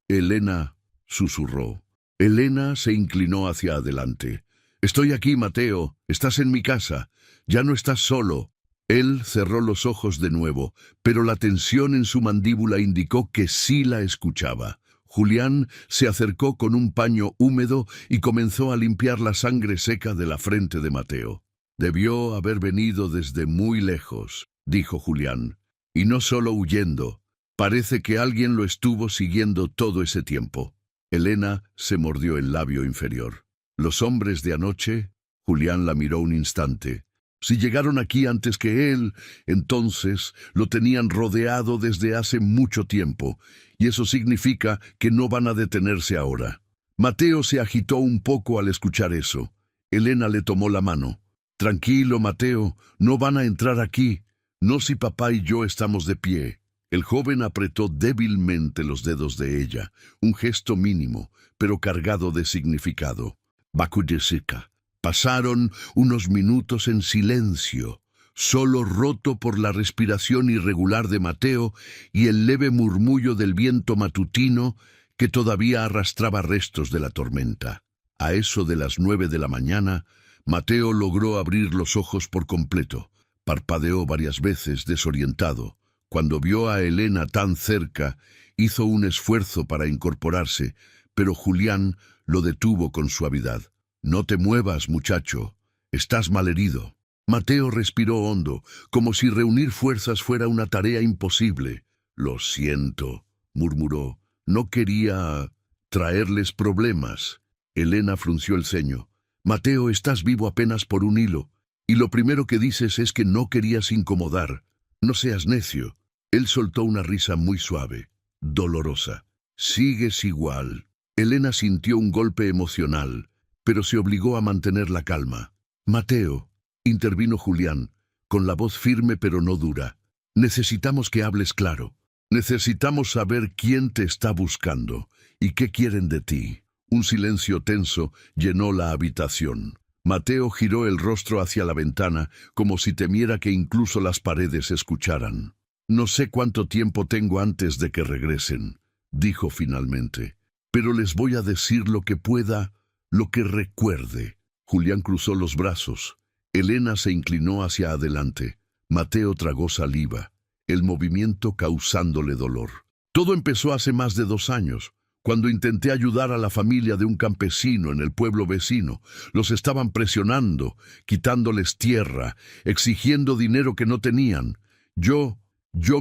Elena», susurró. Elena se inclinó hacia adelante. «Estoy aquí, Mateo. Estás en mi casa. Ya no estás solo». Él cerró los ojos de nuevo, pero la tensión en su mandíbula indicó que sí la escuchaba. Julián se acercó con un paño húmedo y comenzó a limpiar la sangre seca de la frente de Mateo. «Debió haber venido desde muy lejos», dijo Julián. «Y no solo huyendo. Parece que alguien lo estuvo siguiendo todo ese tiempo». Elena se mordió el labio inferior. «¿Los hombres de anoche?». Julián la miró un instante. «Si llegaron aquí antes que él, entonces lo tenían rodeado desde hace mucho tiempo, y eso significa que no van a detenerse ahora». Mateo se agitó un poco al escuchar eso. Elena le tomó la mano. «Tranquilo, Mateo, no van a entrar aquí, no si papá y yo estamos de pie». El joven apretó débilmente los dedos de ella, un gesto mínimo, pero cargado de significado. «Bakudesika». Pasaron unos minutos en silencio, solo roto por la respiración irregular de Mateo y el leve murmullo del viento matutino que todavía arrastraba restos de la tormenta. A eso de las 9 de la mañana, Mateo logró abrir los ojos por completo. Parpadeó varias veces, desorientado. Cuando vio a Elena tan cerca, hizo un esfuerzo para incorporarse, pero Julián lo detuvo con suavidad. «No te muevas, muchacho. Estás malherido». Mateo respiró hondo, como si reunir fuerzas fuera una tarea imposible. «Lo siento», murmuró. «No quería traerles problemas». Elena frunció el ceño. «Mateo, estás vivo apenas por un hilo, y lo primero que dices es que no querías incomodar. No seas necio». Él soltó una risa muy suave, dolorosa. «Sigues igual». Elena sintió un golpe emocional, pero se obligó a mantener la calma. «Mateo», intervino Julián, con la voz firme pero no dura, «necesitamos que hables claro. Necesitamos saber quién te está buscando y qué quieren de ti. Un silencio tenso llenó la habitación. Mateo giró el rostro hacia la ventana, como si temiera que incluso las paredes escucharan. No sé cuánto tiempo tengo antes de que regresen, dijo finalmente, pero les voy a decir lo que pueda, lo que recuerde. Julián cruzó los brazos. Elena se inclinó hacia adelante. Mateo tragó saliva, el movimiento causándole dolor. Todo empezó hace más de 2 años, cuando intenté ayudar a la familia de un campesino en el pueblo vecino. Los estaban presionando, quitándoles tierra, exigiendo dinero que no tenían. Yo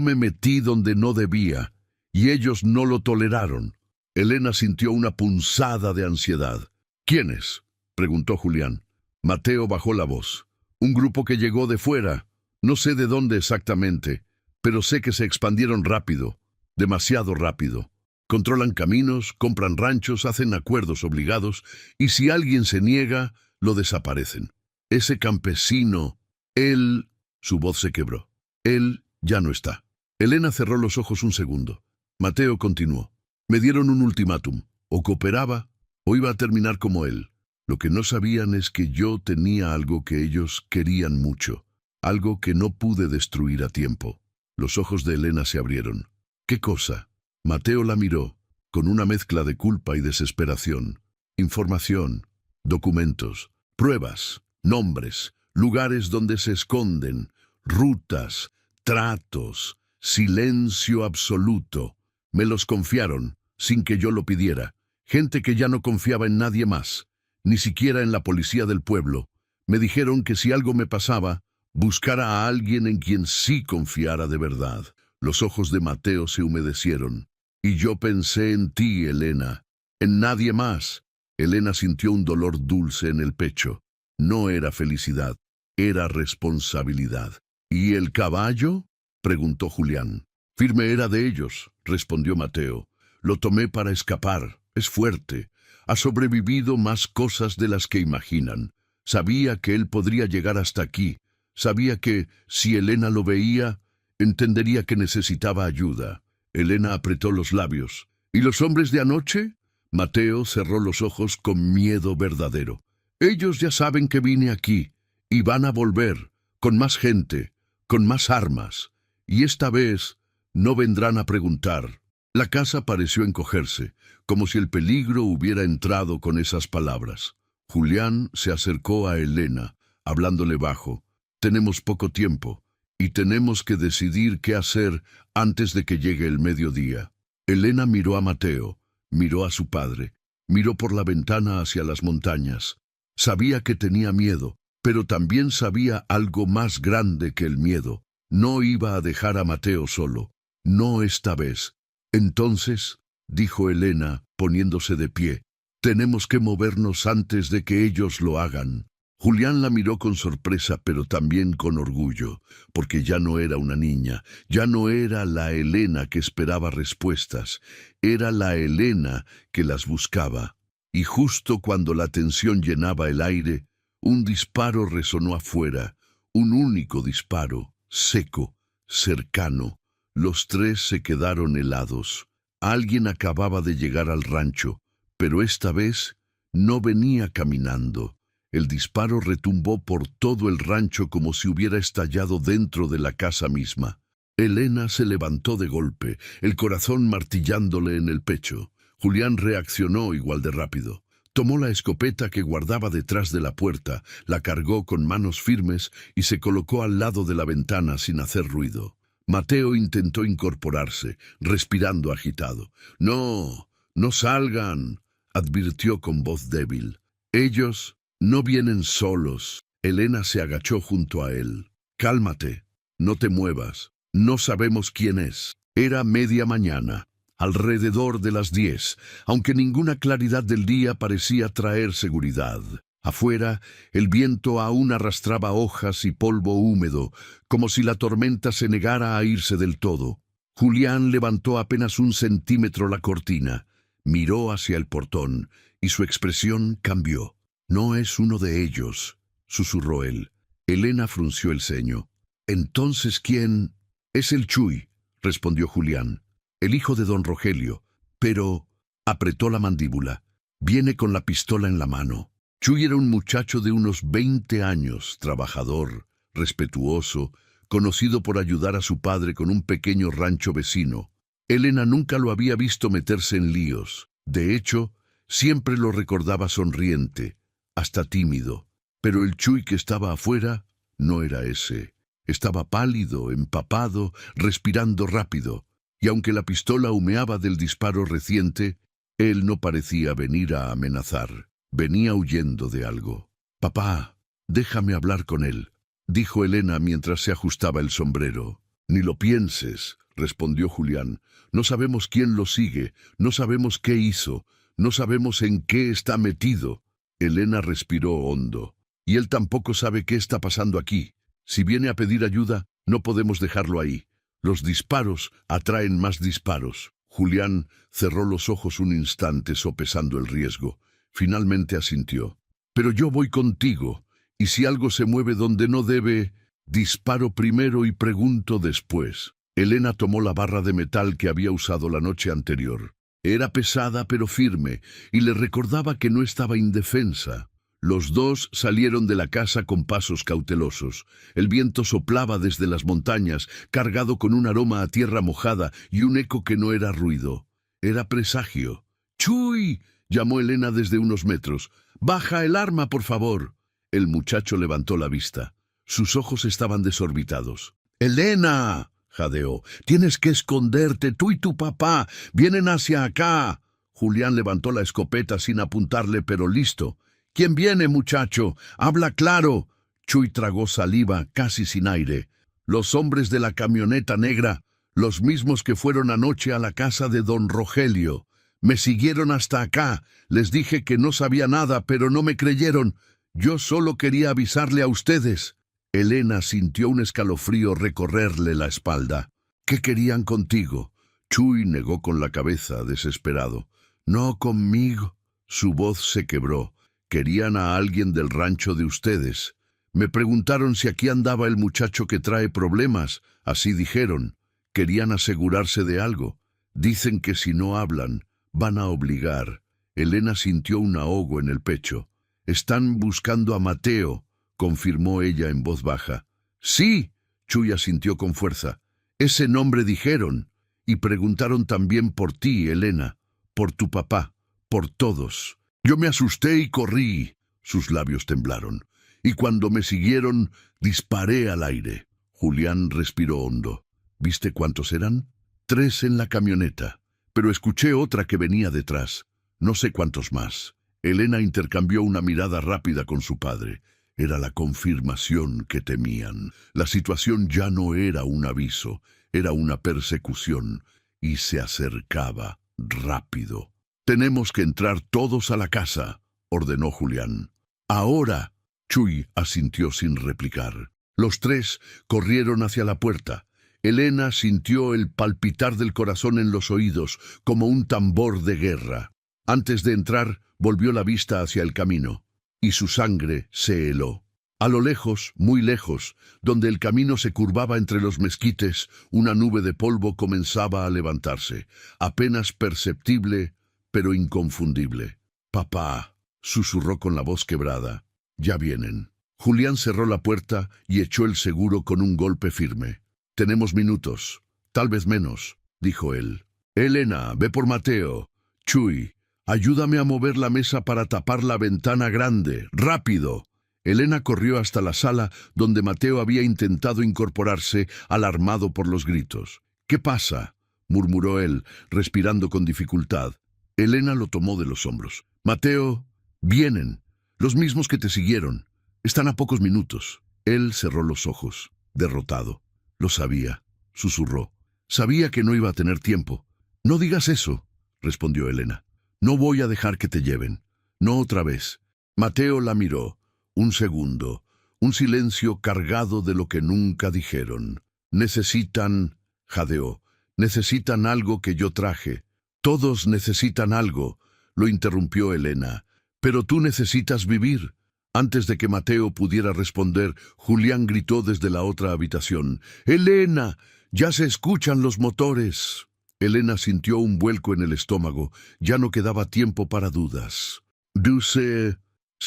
me metí donde no debía, y ellos no lo toleraron. Elena sintió una punzada de ansiedad. ¿Quiénes?, preguntó Julián. Mateo bajó la voz. Un grupo que llegó de fuera. No sé de dónde exactamente, pero sé que se expandieron rápido, demasiado rápido. Controlan caminos, compran ranchos, hacen acuerdos obligados, y si alguien se niega, lo desaparecen. Ese campesino, él... Su voz se quebró. Él ya no está. Elena cerró los ojos un segundo. Mateo continuó. Me dieron un ultimátum. O cooperaba, o iba a terminar como él. Lo que no sabían es que yo tenía algo que ellos querían mucho. Algo que no pude destruir a tiempo. Los ojos de Elena se abrieron. ¿Qué cosa? Mateo la miró, con una mezcla de culpa y desesperación. Información, documentos, pruebas, nombres, lugares donde se esconden, rutas, tratos, silencio absoluto. Me los confiaron, sin que yo lo pidiera. Gente que ya no confiaba en nadie más, ni siquiera en la policía del pueblo. Me dijeron que si algo me pasaba, buscara a alguien en quien sí confiara de verdad. Los ojos de Mateo se humedecieron. Y yo pensé en ti, Elena, en nadie más. Elena sintió un dolor dulce en el pecho. No era felicidad, era responsabilidad. ¿Y el caballo?, preguntó Julián. Firme era de ellos, respondió Mateo. Lo tomé para escapar. Es fuerte. Ha sobrevivido más cosas de las que imaginan. Sabía que él podría llegar hasta aquí. Sabía que, si Elena lo veía, entendería que necesitaba ayuda. Elena apretó los labios. ¿Y los hombres de anoche? Mateo cerró los ojos con miedo verdadero. Ellos ya saben que vine aquí, y van a volver, con más gente, con más armas. Y esta vez no vendrán a preguntar. La casa pareció encogerse, como si el peligro hubiera entrado con esas palabras. Julián se acercó a Elena, hablándole bajo. Tenemos poco tiempo, y tenemos que decidir qué hacer antes de que llegue el mediodía. Elena miró a Mateo, miró a su padre, miró por la ventana hacia las montañas. Sabía que tenía miedo, pero también sabía algo más grande que el miedo. No iba a dejar a Mateo solo, no esta vez. Entonces, dijo Elena, poniéndose de pie, tenemos que movernos antes de que ellos lo hagan. Julián la miró con sorpresa, pero también con orgullo, porque ya no era una niña, ya no era la Elena que esperaba respuestas, era la Elena que las buscaba. Y justo cuando la tensión llenaba el aire, un disparo resonó afuera, un único disparo, seco, cercano. Los 3 se quedaron helados. Alguien acababa de llegar al rancho, pero esta vez no venía caminando. El disparo retumbó por todo el rancho como si hubiera estallado dentro de la casa misma. Elena se levantó de golpe, el corazón martillándole en el pecho. Julián reaccionó igual de rápido. Tomó la escopeta que guardaba detrás de la puerta, la cargó con manos firmes y se colocó al lado de la ventana sin hacer ruido. Mateo intentó incorporarse, respirando agitado. «No, no salgan», advirtió con voz débil. «Ellos no vienen solos». Elena se agachó junto a él. «Cálmate, no te muevas. No sabemos quién es». Era media mañana, alrededor de las 10, aunque ninguna claridad del día parecía traer seguridad. Afuera, el viento aún arrastraba hojas y polvo húmedo, como si la tormenta se negara a irse del todo. Julián levantó apenas 1 centímetro la cortina, miró hacia el portón, y su expresión cambió. «No es uno de ellos», susurró él. Elena frunció el ceño. «Entonces, ¿quién?» «Es el Chuy», respondió Julián. el hijo de don Rogelio, pero apretó la mandíbula. Viene con la pistola en la mano. Chuy era un muchacho de unos 20 años, trabajador, respetuoso, conocido por ayudar a su padre con un pequeño rancho vecino. Elena nunca lo había visto meterse en líos. De hecho, siempre lo recordaba sonriente, hasta tímido. Pero el Chuy que estaba afuera no era ese. Estaba pálido, empapado, respirando rápido, y aunque la pistola humeaba del disparo reciente, él no parecía venir a amenazar. Venía huyendo de algo. «Papá, déjame hablar con él», dijo Elena mientras se ajustaba el sombrero. «Ni lo pienses», respondió Julián. «No sabemos quién lo sigue, no sabemos qué hizo, no sabemos en qué está metido». Elena respiró hondo. «Y él tampoco sabe qué está pasando aquí. Si viene a pedir ayuda, no podemos dejarlo ahí. Los disparos atraen más disparos». Julián cerró los ojos un instante sopesando el riesgo. Finalmente asintió. «Pero yo voy contigo, y si algo se mueve donde no debe, disparo primero y pregunto después». Elena tomó la barra de metal que había usado la noche anterior. Era pesada pero firme, y le recordaba que no estaba indefensa. Los dos salieron de la casa con pasos cautelosos. El viento soplaba desde las montañas, cargado con un aroma a tierra mojada y un eco que no era ruido. Era presagio. «¡Chuy!», llamó Elena desde unos metros. «¡Baja el arma, por favor!». El muchacho levantó la vista. Sus ojos estaban desorbitados. «¡Elena!», jadeó. «Tienes que esconderte, tú y tu papá. Vienen hacia acá». Julián levantó la escopeta sin apuntarle, pero listo. «¿Quién viene, muchacho? Habla claro». Chuy tragó saliva, casi sin aire. «Los hombres de la camioneta negra, los mismos que fueron anoche a la casa de don Rogelio. Me siguieron hasta acá. Les dije que no sabía nada, pero no me creyeron. Yo solo quería avisarle a ustedes». Elena sintió un escalofrío recorrerle la espalda. «¿Qué querían contigo?». Chuy negó con la cabeza, desesperado. «No conmigo». Su voz se quebró. «Querían a alguien del rancho de ustedes. Me preguntaron si aquí andaba el muchacho que trae problemas. Así dijeron. Querían asegurarse de algo. Dicen que si no hablan, van a obligar». Elena sintió un ahogo en el pecho. «Están buscando a Mateo», confirmó ella en voz baja. «Sí», Chuy asintió con fuerza. «Ese nombre dijeron. Y preguntaron también por ti, Elena. Por tu papá. Por todos. Yo me asusté y corrí». Sus labios temblaron. «Y cuando me siguieron, disparé al aire». Julián respiró hondo. «¿Viste cuántos eran?». 3 en la camioneta. Pero escuché otra que venía detrás. No sé cuántos más». Elena intercambió una mirada rápida con su padre. Era la confirmación que temían. La situación ya no era un aviso, era una persecución, y se acercaba rápido. «Tenemos que entrar todos a la casa», ordenó Julián. «Ahora», Chuy asintió sin replicar. Los 3 corrieron hacia la puerta. Elena sintió el palpitar del corazón en los oídos, como un tambor de guerra. Antes de entrar, volvió la vista hacia el camino, y su sangre se heló. A lo lejos, muy lejos, donde el camino se curvaba entre los mezquites, una nube de polvo comenzaba a levantarse, apenas perceptible, pero inconfundible. «Papá», susurró con la voz quebrada. «Ya vienen». Julián cerró la puerta y echó el seguro con un golpe firme. «Tenemos minutos, tal vez menos», dijo él. «Elena, ve por Mateo. Chuy, ayúdame a mover la mesa para tapar la ventana grande. ¡Rápido!». Elena corrió hasta la sala donde Mateo había intentado incorporarse, alarmado por los gritos. «¿Qué pasa?», murmuró él, respirando con dificultad. Elena lo tomó de los hombros. «Mateo, vienen. Los mismos que te siguieron. Están a pocos minutos». Él cerró los ojos, derrotado. «Lo sabía», susurró. «Sabía que no iba a tener tiempo». «No digas eso», respondió Elena. «No voy a dejar que te lleven. No otra vez». Mateo la miró. Un segundo. Un silencio cargado de lo que nunca dijeron. «Necesitan», jadeó. «Necesitan algo que yo traje». «Todos necesitan algo», lo interrumpió Elena. «Pero tú necesitas vivir». Antes de que Mateo pudiera responder, Julián gritó desde la otra habitación. «¡Elena! ¡Ya se escuchan los motores!». Elena sintió un vuelco en el estómago. Ya no quedaba tiempo para dudas. Dulce.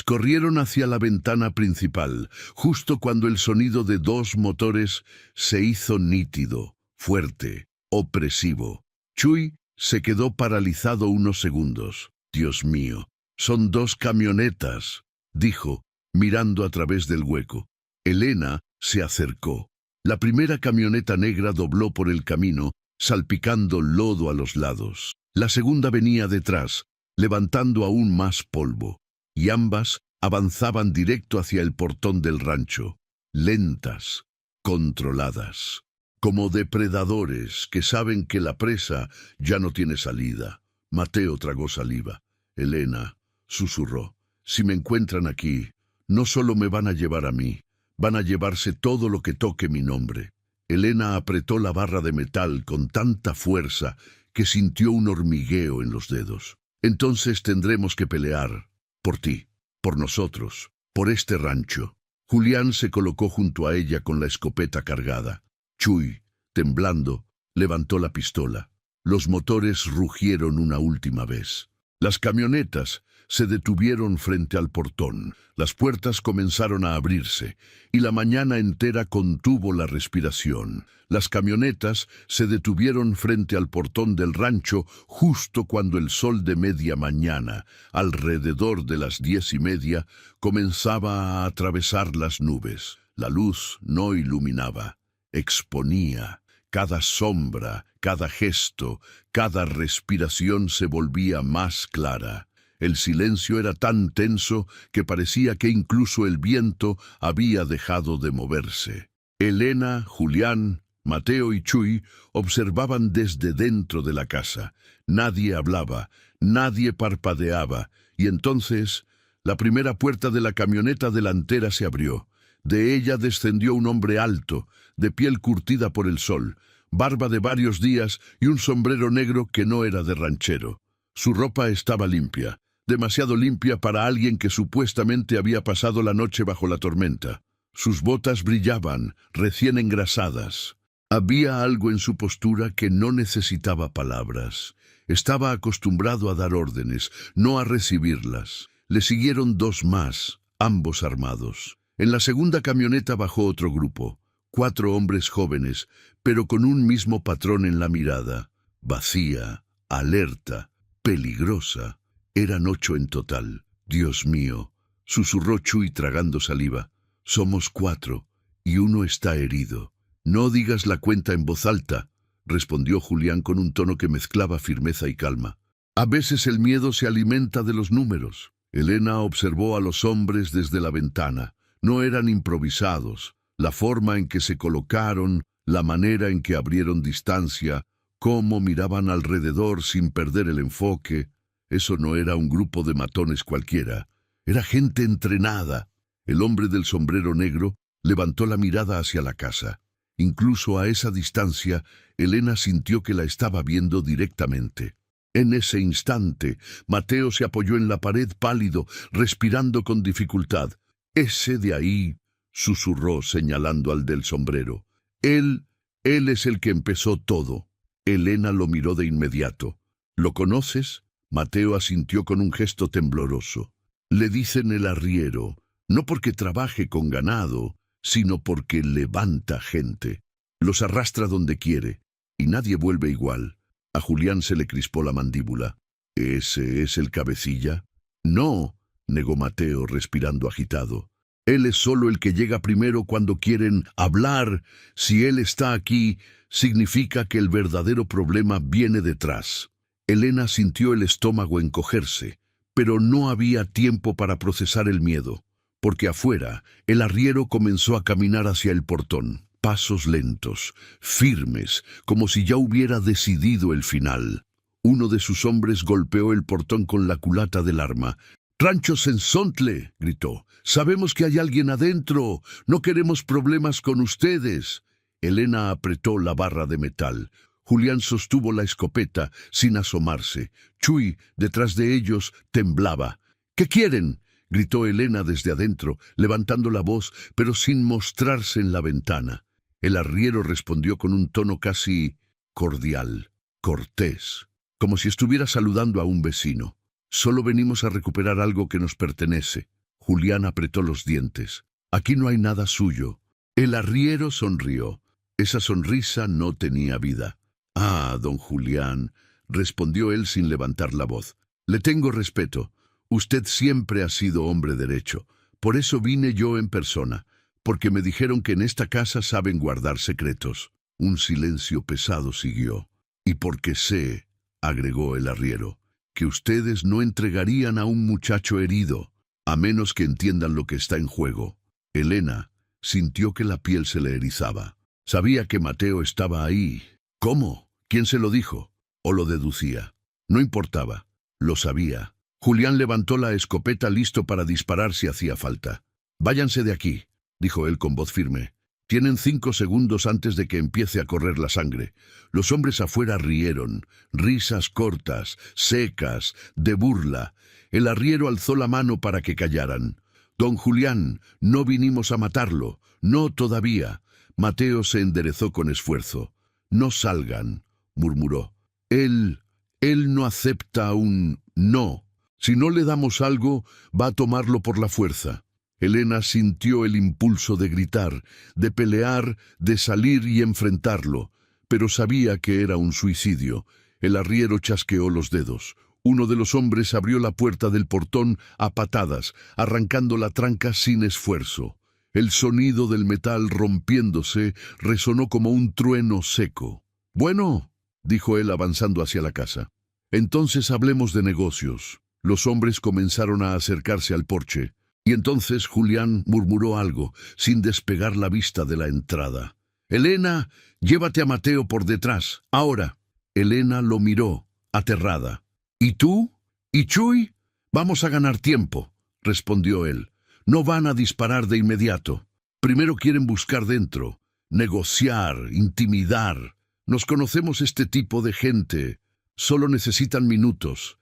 Corrieron hacia la ventana principal, justo cuando el sonido de dos motores se hizo nítido, fuerte, opresivo. Chuy se quedó paralizado unos segundos. Dios mío, son dos camionetas, dijo, mirando a través del hueco. Elena se acercó. La primera camioneta negra dobló por el camino, salpicando lodo a los lados. La segunda venía detrás, levantando aún más polvo. Y ambas avanzaban directo hacia el portón del rancho, lentas, controladas, como depredadores que saben que la presa ya no tiene salida. Mateo tragó saliva. Elena susurró, si me encuentran aquí, no solo me van a llevar a mí, van a llevarse todo lo que toque mi nombre. Elena apretó la barra de metal con tanta fuerza que sintió un hormigueo en los dedos. Entonces tendremos que pelear. Por ti, por nosotros, por este rancho. Julián se colocó junto a ella con la escopeta cargada. Chuy, temblando, levantó la pistola. Los motores rugieron una última vez. Las camionetas se detuvieron frente al portón. Las puertas comenzaron a abrirse y la mañana entera contuvo la respiración. Las camionetas se detuvieron frente al portón del rancho justo cuando el sol de media mañana, alrededor de las 10:30, comenzaba a atravesar las nubes. La luz no iluminaba, exponía. Cada sombra, cada gesto, cada respiración se volvía más clara. El silencio era tan tenso que parecía que incluso el viento había dejado de moverse. Elena, Julián, Mateo y Chuy observaban desde dentro de la casa. Nadie hablaba, nadie parpadeaba, y entonces la primera puerta de la camioneta delantera se abrió. De ella descendió un hombre alto, de piel curtida por el sol, barba de varios días y un sombrero negro que no era de ranchero. Su ropa estaba limpia, demasiado limpia para alguien que supuestamente había pasado la noche bajo la tormenta. Sus botas brillaban, recién engrasadas. Había algo en su postura que no necesitaba palabras. Estaba acostumbrado a dar órdenes, no a recibirlas. Le siguieron dos más, ambos armados. En la segunda camioneta bajó otro grupo, 4 hombres jóvenes, pero con un mismo patrón en la mirada. Vacía, alerta, peligrosa. Eran 8 en total. Dios mío, susurró Chuy tragando saliva. Somos 4, y uno está herido. No digas la cuenta en voz alta, respondió Julián con un tono que mezclaba firmeza y calma. A veces el miedo se alimenta de los números. Elena observó a los hombres desde la ventana. No eran improvisados. La forma en que se colocaron, la manera en que abrieron distancia, cómo miraban alrededor sin perder el enfoque. Eso no era un grupo de matones cualquiera. Era gente entrenada. El hombre del sombrero negro levantó la mirada hacia la casa. Incluso a esa distancia, Elena sintió que la estaba viendo directamente. En ese instante, Mateo se apoyó en la pared pálido, respirando con dificultad. «Ese de ahí», susurró señalando al del sombrero. Él es el que empezó todo». Elena lo miró de inmediato. «¿Lo conoces?». Mateo asintió con un gesto tembloroso. «Le dicen el arriero, no porque trabaje con ganado, sino porque levanta gente. Los arrastra donde quiere, y nadie vuelve igual». A Julián se le crispó la mandíbula. «¿Ese es el cabecilla?». «No», negó Mateo, respirando agitado. «Él es solo el que llega primero cuando quieren hablar. Si él está aquí, significa que el verdadero problema viene detrás». Elena sintió el estómago encogerse, pero no había tiempo para procesar el miedo, porque afuera el arriero comenzó a caminar hacia el portón. Pasos lentos, firmes, como si ya hubiera decidido el final. Uno de sus hombres golpeó el portón con la culata del arma. «¡Rancho Sensontle!», gritó. «¡Sabemos que hay alguien adentro! ¡No queremos problemas con ustedes!». Elena apretó la barra de metal. Julián sostuvo la escopeta sin asomarse. Chuy, detrás de ellos, temblaba. «¿Qué quieren?», gritó Elena desde adentro, levantando la voz, pero sin mostrarse en la ventana. El arriero respondió con un tono casi cordial. cortés, como si estuviera saludando a un vecino. Solo venimos a recuperar algo que nos pertenece. Julián apretó los dientes. Aquí no hay nada suyo. El arriero sonrió. Esa sonrisa no tenía vida. Ah, don Julián, respondió él sin levantar la voz. Le tengo respeto. Usted siempre ha sido hombre derecho. Por eso vine yo en persona, porque me dijeron que en esta casa saben guardar secretos. Un silencio pesado siguió. Y porque sé, agregó el arriero, que ustedes no entregarían a un muchacho herido, a menos que entiendan lo que está en juego. Elena sintió que la piel se le erizaba. Sabía que Mateo estaba ahí. ¿Cómo? ¿Quién se lo dijo? ¿O lo deducía? No importaba. Lo sabía. Julián levantó la escopeta listo para disparar si hacía falta. «Váyanse de aquí», dijo él con voz firme. «Tienen 5 segundos antes de que empiece a correr la sangre». Los hombres afuera rieron, risas cortas, secas, de burla. El arriero alzó la mano para que callaran. «Don Julián, no vinimos a matarlo. No todavía». Mateo se enderezó con esfuerzo. «No salgan», murmuró. Él no acepta un no. Si no le damos algo, va a tomarlo por la fuerza». Elena sintió el impulso de gritar, de pelear, de salir y enfrentarlo, pero sabía que era un suicidio. El arriero chasqueó los dedos. Uno de los hombres abrió la puerta del portón a patadas, arrancando la tranca sin esfuerzo. El sonido del metal rompiéndose resonó como un trueno seco. «Bueno», dijo él avanzando hacia la casa. «Entonces hablemos de negocios». Los hombres comenzaron a acercarse al porche, y entonces Julián murmuró algo, sin despegar la vista de la entrada. «Elena, llévate a Mateo por detrás, ahora». Elena lo miró, aterrada. «¿Y tú? ¿Y Chuy? Vamos a ganar tiempo», respondió él. «No van a disparar de inmediato. Primero quieren buscar dentro, negociar, intimidar. Nos conocemos este tipo de gente. Solo necesitan minutos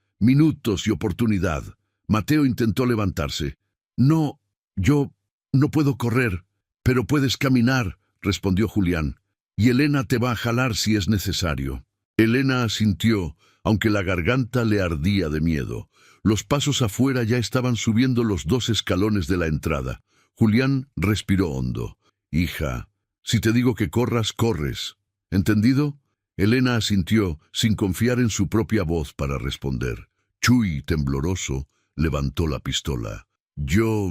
y oportunidad». Mateo intentó levantarse. «No, yo no puedo correr, pero puedes caminar», respondió Julián. «Y Elena te va a jalar si es necesario». Elena asintió, aunque la garganta le ardía de miedo. Los pasos afuera ya estaban subiendo los 2 escalones de la entrada. Julián respiró hondo. «Hija, si te digo que corras, corres. ¿Entendido?» Elena asintió, sin confiar en su propia voz para responder. Chuy, tembloroso, levantó la pistola. Yo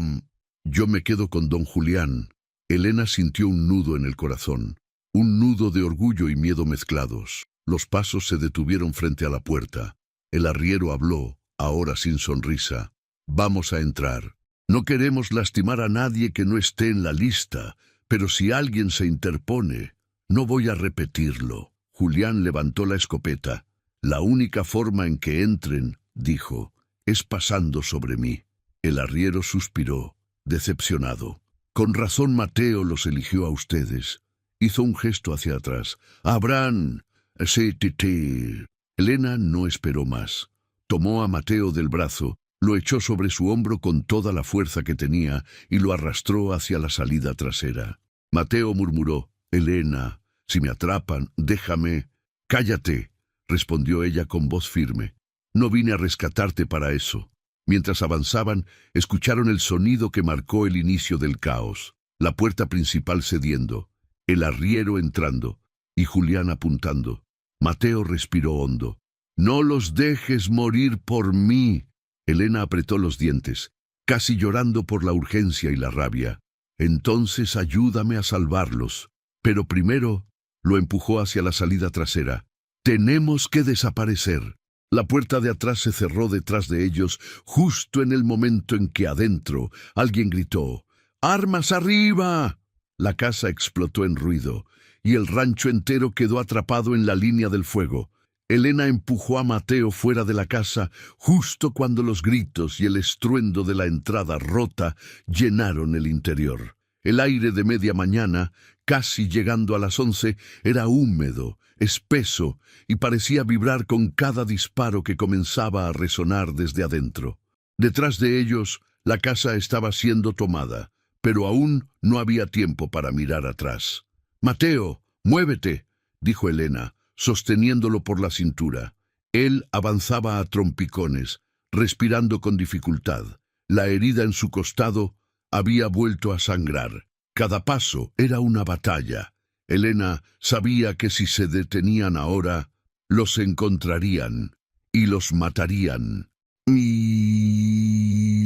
me quedo con don Julián». Elena sintió un nudo en el corazón, un nudo de orgullo y miedo mezclados. Los pasos se detuvieron frente a la puerta. El arriero habló, ahora sin sonrisa. «Vamos a entrar. No queremos lastimar a nadie que no esté en la lista, pero si alguien se interpone, no voy a repetirlo». Julián levantó la escopeta. «La única forma en que entren», dijo, «es pasando sobre mí». El arriero suspiró, decepcionado. «Con razón Mateo los eligió a ustedes». Hizo un gesto hacia atrás. «Abraham, sí, titi». Elena no esperó más. Tomó a Mateo del brazo, lo echó sobre su hombro con toda la fuerza que tenía y lo arrastró hacia la salida trasera. Mateo murmuró: «Elena, si me atrapan, déjame». «Cállate», respondió ella con voz firme. «No vine a rescatarte para eso». Mientras avanzaban, escucharon el sonido que marcó el inicio del caos. La puerta principal cediendo, el arriero entrando y Julián apuntando. Mateo respiró hondo. «No los dejes morir por mí». Elena apretó los dientes, casi llorando por la urgencia y la rabia. «Entonces ayúdame a salvarlos. Pero primero», lo empujó hacia la salida trasera. «Tenemos que desaparecer». La puerta de atrás se cerró detrás de ellos, justo en el momento en que adentro alguien gritó: «¡Armas arriba!». La casa explotó en ruido, y el rancho entero quedó atrapado en la línea del fuego. Elena empujó a Mateo fuera de la casa, justo cuando los gritos y el estruendo de la entrada rota llenaron el interior. El aire de media mañana, casi llegando a las 11, era húmedo, espeso, y parecía vibrar con cada disparo que comenzaba a resonar desde adentro. Detrás de ellos, la casa estaba siendo tomada, pero aún no había tiempo para mirar atrás. «Mateo, muévete», dijo Elena. sosteniéndolo por la cintura. Él avanzaba a trompicones, respirando con dificultad. La herida en su costado había vuelto a sangrar. Cada paso era una batalla. Elena sabía que si se detenían ahora, los encontrarían y los matarían. Y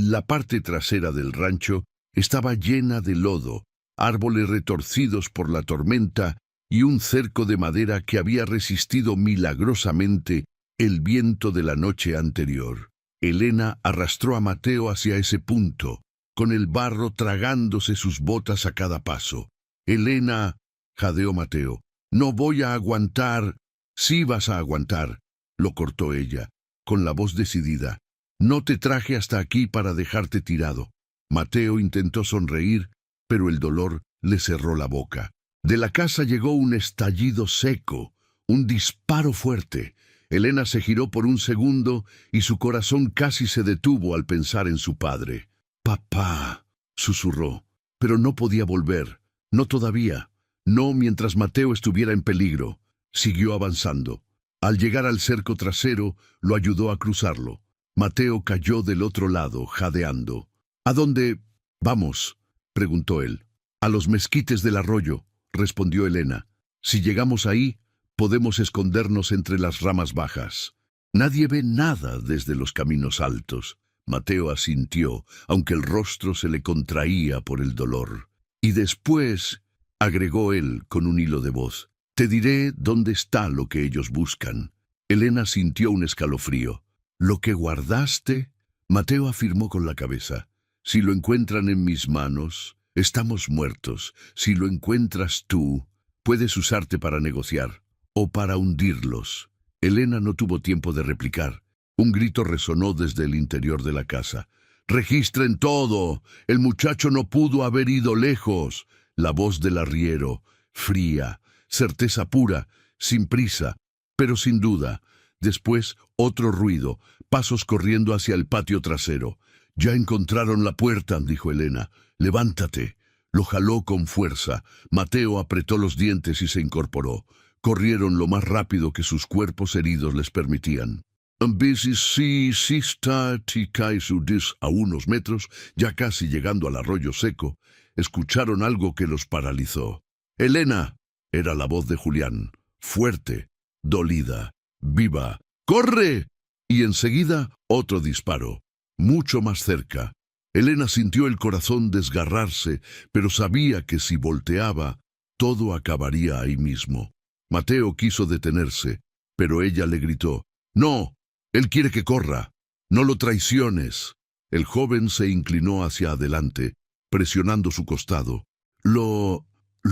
la parte trasera del rancho estaba llena de lodo, árboles retorcidos por la tormenta y un cerco de madera que había resistido milagrosamente el viento de la noche anterior. Elena arrastró a Mateo hacia ese punto, con el barro tragándose sus botas a cada paso. «Elena», jadeó Mateo, «no voy a aguantar». «Sí vas a aguantar», lo cortó ella, con la voz decidida. «No te traje hasta aquí para dejarte tirado». Mateo intentó sonreír, pero el dolor le cerró la boca. De la casa llegó un estallido seco, un disparo fuerte. Elena se giró por un segundo y su corazón casi se detuvo al pensar en su padre. «Papá», susurró, pero no podía volver. No todavía. No mientras Mateo estuviera en peligro. Siguió avanzando. Al llegar al cerco trasero, lo ayudó a cruzarlo. Mateo cayó del otro lado, jadeando. «¿A dónde vamos?», preguntó él. «A los mezquites del arroyo», respondió Elena. «Si llegamos ahí, podemos escondernos entre las ramas bajas. Nadie ve nada desde los caminos altos». Mateo asintió, aunque el rostro se le contraía por el dolor. «Y después», agregó él con un hilo de voz, «te diré dónde está lo que ellos buscan». Elena sintió un escalofrío. «¿Lo que guardaste?», Mateo afirmó con la cabeza. «Si lo encuentran en mis manos, estamos muertos. Si lo encuentras tú, puedes usarte para negociar o para hundirlos». Elena no tuvo tiempo de replicar. Un grito resonó desde el interior de la casa. «¡Registren todo! El muchacho no pudo haber ido lejos». La voz del arriero, fría, certeza pura, sin prisa, pero sin duda. Después, otro ruido, pasos corriendo hacia el patio trasero. «Ya encontraron la puerta», dijo Elena. «Levántate». Lo jaló con fuerza. Mateo apretó los dientes y se incorporó. Corrieron lo más rápido que sus cuerpos heridos les permitían. A unos metros, ya casi llegando al arroyo seco, escucharon algo que los paralizó. «Elena», era la voz de Julián, fuerte, dolida, viva. «¡Corre!». Y enseguida otro disparo, mucho más cerca. Elena sintió el corazón desgarrarse, pero sabía que si volteaba, todo acabaría ahí mismo. Mateo quiso detenerse, pero ella le gritó: «¡No! Él quiere que corra. No lo traiciones». El joven se inclinó hacia adelante, presionando su costado. Lo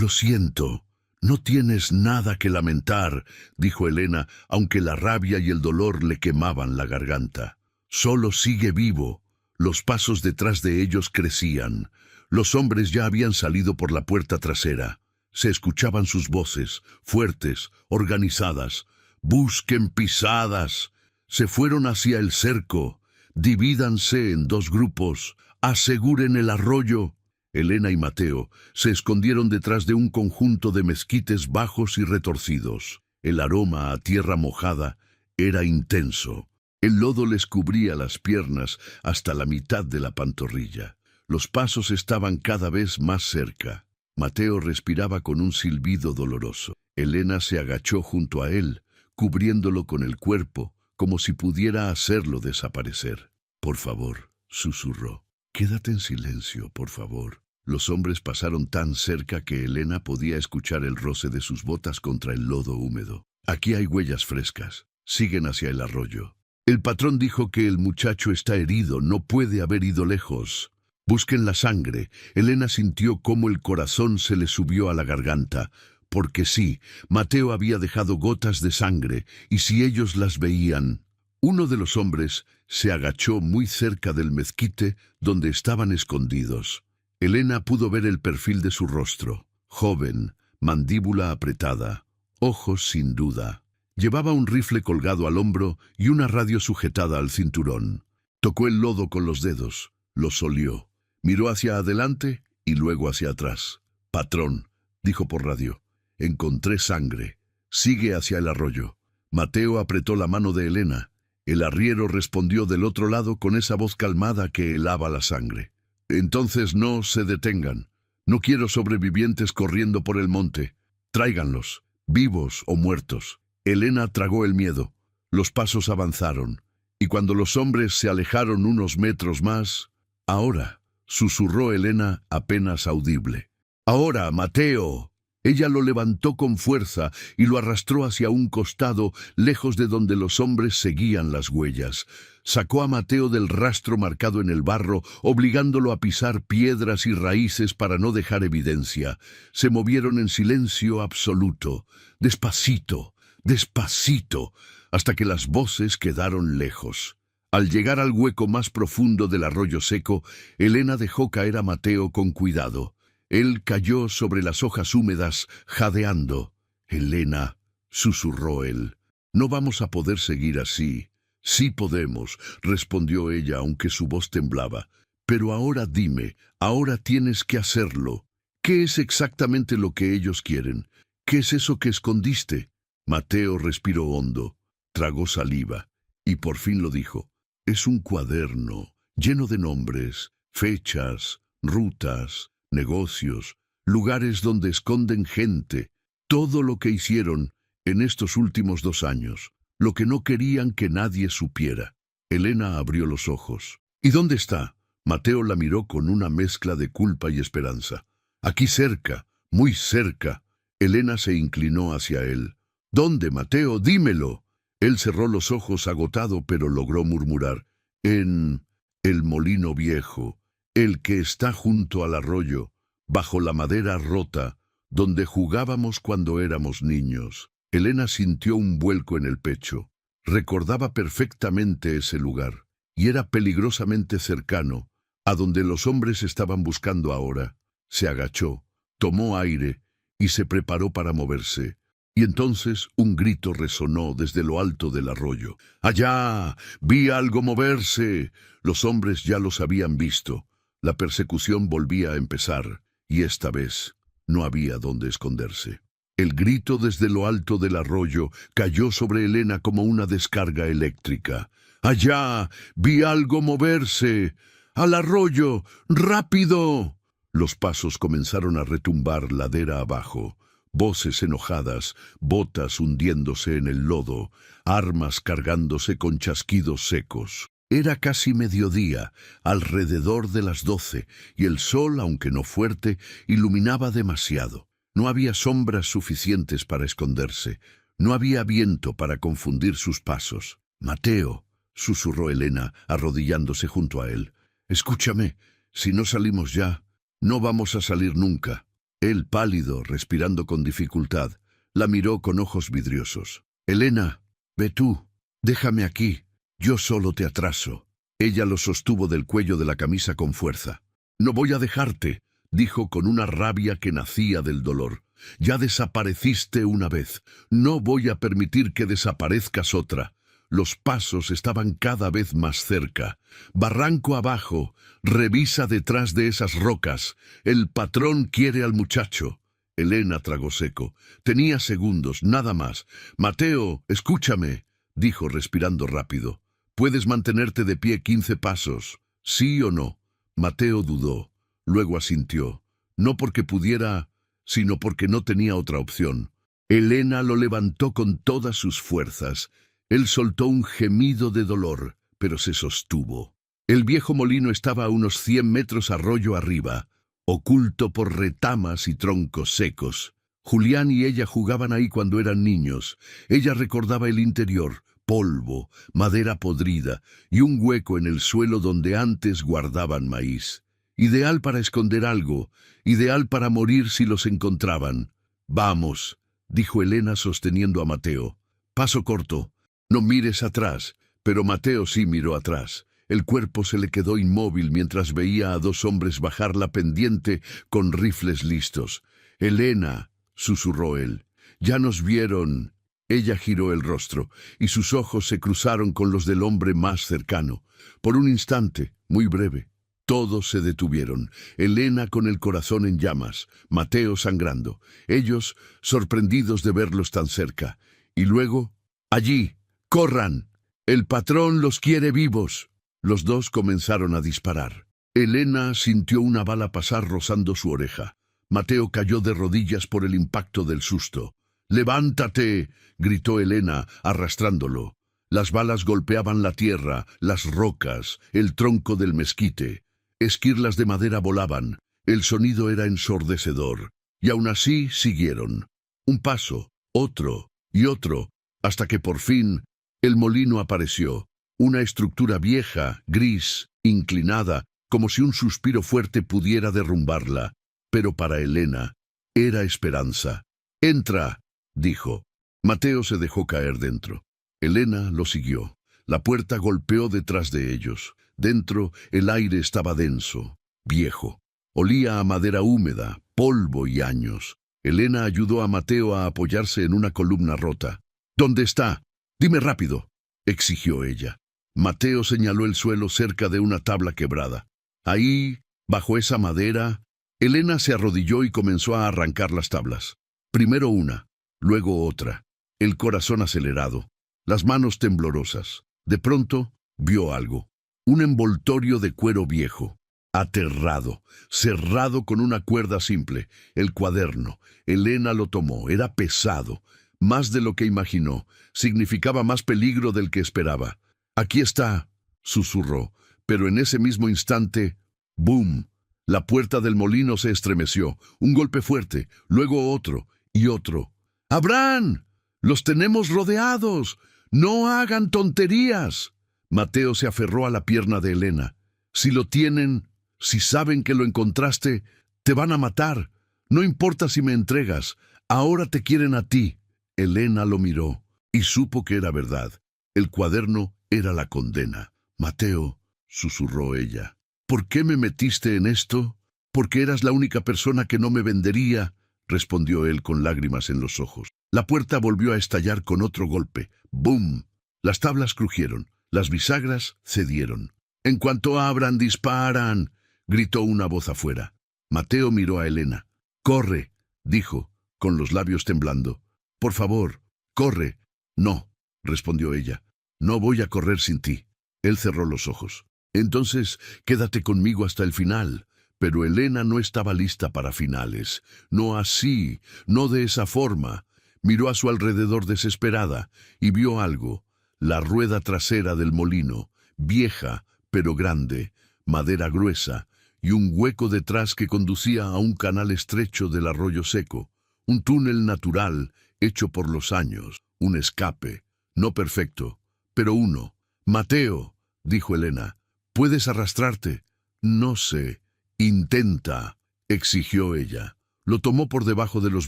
siento. «No tienes nada que lamentar», dijo Elena, aunque la rabia y el dolor le quemaban la garganta. «Solo sigue vivo». Los pasos detrás de ellos crecían. Los hombres ya habían salido por la puerta trasera. Se escuchaban sus voces, fuertes, organizadas. «¡Busquen pisadas!». Se fueron hacia el cerco. «Divídanse en dos grupos. Aseguren el arroyo». Elena y Mateo se escondieron detrás de un conjunto de mezquites bajos y retorcidos. El aroma a tierra mojada era intenso. El lodo les cubría las piernas hasta la mitad de la pantorrilla. Los pasos estaban cada vez más cerca. Mateo respiraba con un silbido doloroso. Elena se agachó junto a él, cubriéndolo con el cuerpo, como si pudiera hacerlo desaparecer. «Por favor», susurró, «quédate en silencio, por favor». Los hombres pasaron tan cerca que Elena podía escuchar el roce de sus botas contra el lodo húmedo. «Aquí hay huellas frescas. Siguen hacia el arroyo». «El patrón dijo que el muchacho está herido, no puede haber ido lejos». «Busquen la sangre». Elena sintió cómo el corazón se le subió a la garganta. Porque sí, Mateo había dejado gotas de sangre, y si ellos las veían... Uno de los hombres se agachó muy cerca del mezquite donde estaban escondidos. Elena pudo ver el perfil de su rostro. Joven, mandíbula apretada, ojos sin duda. Llevaba un rifle colgado al hombro y una radio sujetada al cinturón. Tocó el lodo con los dedos, lo solió. Miró hacia adelante y luego hacia atrás. «Patrón», dijo por radio, «encontré sangre. Sigue hacia el arroyo. Mateo apretó la mano de Elena. El arriero respondió del otro lado con esa voz calmada que helaba la sangre. Entonces no se detengan. No quiero sobrevivientes corriendo por el monte. Tráiganlos, vivos o muertos. Elena tragó el miedo. Los pasos avanzaron, y cuando los hombres se alejaron unos metros más, «Ahora», susurró Elena apenas audible. «Ahora, Mateo». Ella lo levantó con fuerza y lo arrastró hacia un costado, lejos de donde los hombres seguían las huellas. Sacó a Mateo del rastro marcado en el barro, obligándolo a pisar piedras y raíces para no dejar evidencia. Se movieron en silencio absoluto, despacito, despacito, hasta que las voces quedaron lejos. Al llegar al hueco más profundo del arroyo seco, Elena dejó caer a Mateo con cuidado. Él cayó sobre las hojas húmedas, jadeando. «Elena», susurró él, «no vamos a poder seguir así». «Sí podemos», respondió ella, aunque su voz temblaba. «Pero ahora dime, ahora tienes que hacerlo. ¿Qué es exactamente lo que ellos quieren? ¿Qué es eso que escondiste?» Mateo respiró hondo, tragó saliva, y por fin lo dijo. «Es un cuaderno, lleno de nombres, fechas, rutas, negocios, lugares donde esconden gente, todo lo que hicieron en estos últimos 2 años, lo que no querían que nadie supiera». Elena abrió los ojos. «¿Y dónde está?» Mateo la miró con una mezcla de culpa y esperanza. «Aquí cerca, muy cerca». Elena se inclinó hacia él. «¿Dónde, Mateo? Dímelo». Él cerró los ojos agotado, pero logró murmurar. «En el molino viejo, el que está junto al arroyo, bajo la madera rota, donde jugábamos cuando éramos niños». Elena sintió un vuelco en el pecho. Recordaba perfectamente ese lugar, y era peligrosamente cercano, a donde los hombres estaban buscando ahora. Se agachó, tomó aire y se preparó para moverse. Y entonces un grito resonó desde lo alto del arroyo. «¡Allá! ¡Vi algo moverse!». Los hombres ya los habían visto. La persecución volvía a empezar, y esta vez no había dónde esconderse. El grito desde lo alto del arroyo cayó sobre Elena como una descarga eléctrica. «¡Allá! ¡Vi algo moverse! ¡Al arroyo! ¡Rápido!». Los pasos comenzaron a retumbar ladera abajo. Voces enojadas, botas hundiéndose en el lodo, armas cargándose con chasquidos secos. Era casi mediodía, alrededor de las 12, y el sol, aunque no fuerte, iluminaba demasiado. No había sombras suficientes para esconderse. No había viento para confundir sus pasos. «Mateo», susurró Elena, arrodillándose junto a él. «Escúchame, si no salimos ya, no vamos a salir nunca». Él, pálido, respirando con dificultad, la miró con ojos vidriosos. «Elena, ve tú, déjame aquí, yo solo te atraso». Ella lo sostuvo del cuello de la camisa con fuerza. «No voy a dejarte», dijo con una rabia que nacía del dolor. «Ya desapareciste una vez, no voy a permitir que desaparezcas otra». Los pasos estaban cada vez más cerca. «Barranco abajo, revisa detrás de esas rocas. El patrón quiere al muchacho». Elena tragó seco. Tenía segundos, nada más. «Mateo, escúchame», dijo respirando rápido. «Puedes mantenerte de pie 15 pasos, ¿sí o no?» Mateo dudó, luego asintió. No porque pudiera, sino porque no tenía otra opción. Elena lo levantó con todas sus fuerzas. Él soltó un gemido de dolor, pero se sostuvo. El viejo molino estaba a unos 100 metros arroyo arriba, oculto por retamas y troncos secos. Julián y ella jugaban ahí cuando eran niños. Ella recordaba el interior, polvo, madera podrida y un hueco en el suelo donde antes guardaban maíz. Ideal para esconder algo, ideal para morir si los encontraban. «Vamos», dijo Elena sosteniendo a Mateo. «Paso corto. No mires atrás». Pero Mateo sí miró atrás. El cuerpo se le quedó inmóvil mientras veía a 2 hombres bajar la pendiente con rifles listos. «Elena», susurró él, «ya nos vieron». Ella giró el rostro, y sus ojos se cruzaron con los del hombre más cercano. Por un instante, muy breve, Todos se detuvieron, Elena con el corazón en llamas, Mateo sangrando, ellos sorprendidos de verlos tan cerca. Y luego, allí, ¡corran! El patrón los quiere vivos. Los dos comenzaron a disparar. Elena sintió una bala pasar rozando su oreja. Mateo cayó de rodillas por el impacto del susto. ¡Levántate!, gritó Elena, arrastrándolo. Las balas golpeaban la tierra, las rocas, el tronco del mezquite. Esquirlas de madera volaban. El sonido era ensordecedor. Y aún así siguieron. Un paso, otro y otro, hasta que por fin el molino apareció. Una estructura vieja, gris, inclinada, como si un suspiro fuerte pudiera derrumbarla. Pero para Elena era esperanza. «Entra», dijo. Mateo se dejó caer dentro. Elena lo siguió. La puerta golpeó detrás de ellos. Dentro el aire estaba denso, viejo. Olía a madera húmeda, polvo y años. Elena ayudó a Mateo a apoyarse en una columna rota. «¿Dónde está? Dime rápido», exigió ella. Mateo señaló el suelo cerca de una tabla quebrada. Ahí, bajo esa madera, Elena se arrodilló y comenzó a arrancar las tablas. Primero una, luego otra. El corazón acelerado, las manos temblorosas. De pronto, vio algo. Un envoltorio de cuero viejo, aterrado, cerrado con una cuerda simple. El cuaderno. Elena lo tomó. Era pesado, más de lo que imaginó. Significaba más peligro del que esperaba. «Aquí está», susurró, pero en ese mismo instante, ¡boom! La puerta del molino se estremeció. Un golpe fuerte, luego otro y otro. «¡Abraham! ¡Los tenemos rodeados! ¡No hagan tonterías!». Mateo se aferró a la pierna de Elena. «Si lo tienen, si saben que lo encontraste, te van a matar. No importa si me entregas, ahora te quieren a ti». Elena lo miró y supo que era verdad. El cuaderno era la condena. «Mateo», susurró ella, «¿por qué me metiste en esto?» «Porque eras la única persona que no me vendería», respondió él con lágrimas en los ojos. La puerta volvió a estallar con otro golpe. ¡Bum! Las tablas crujieron. Las bisagras cedieron. «En cuanto abran, disparan», gritó una voz afuera. Mateo miró a Elena. «Corre», dijo, con los labios temblando. «Por favor, corre». «No», respondió ella. «No voy a correr sin ti». Él cerró los ojos. «Entonces, quédate conmigo hasta el final». Pero Elena no estaba lista para finales. No así, no de esa forma. Miró a su alrededor desesperada y vio algo. La rueda trasera del molino, vieja pero grande, madera gruesa, y un hueco detrás que conducía a un canal estrecho del arroyo seco. Un túnel natural, hecho por los años. Un escape, no perfecto, pero uno. «Mateo», dijo Elena, «¿puedes arrastrarte?» «No sé». «Intenta», exigió ella. Lo tomó por debajo de los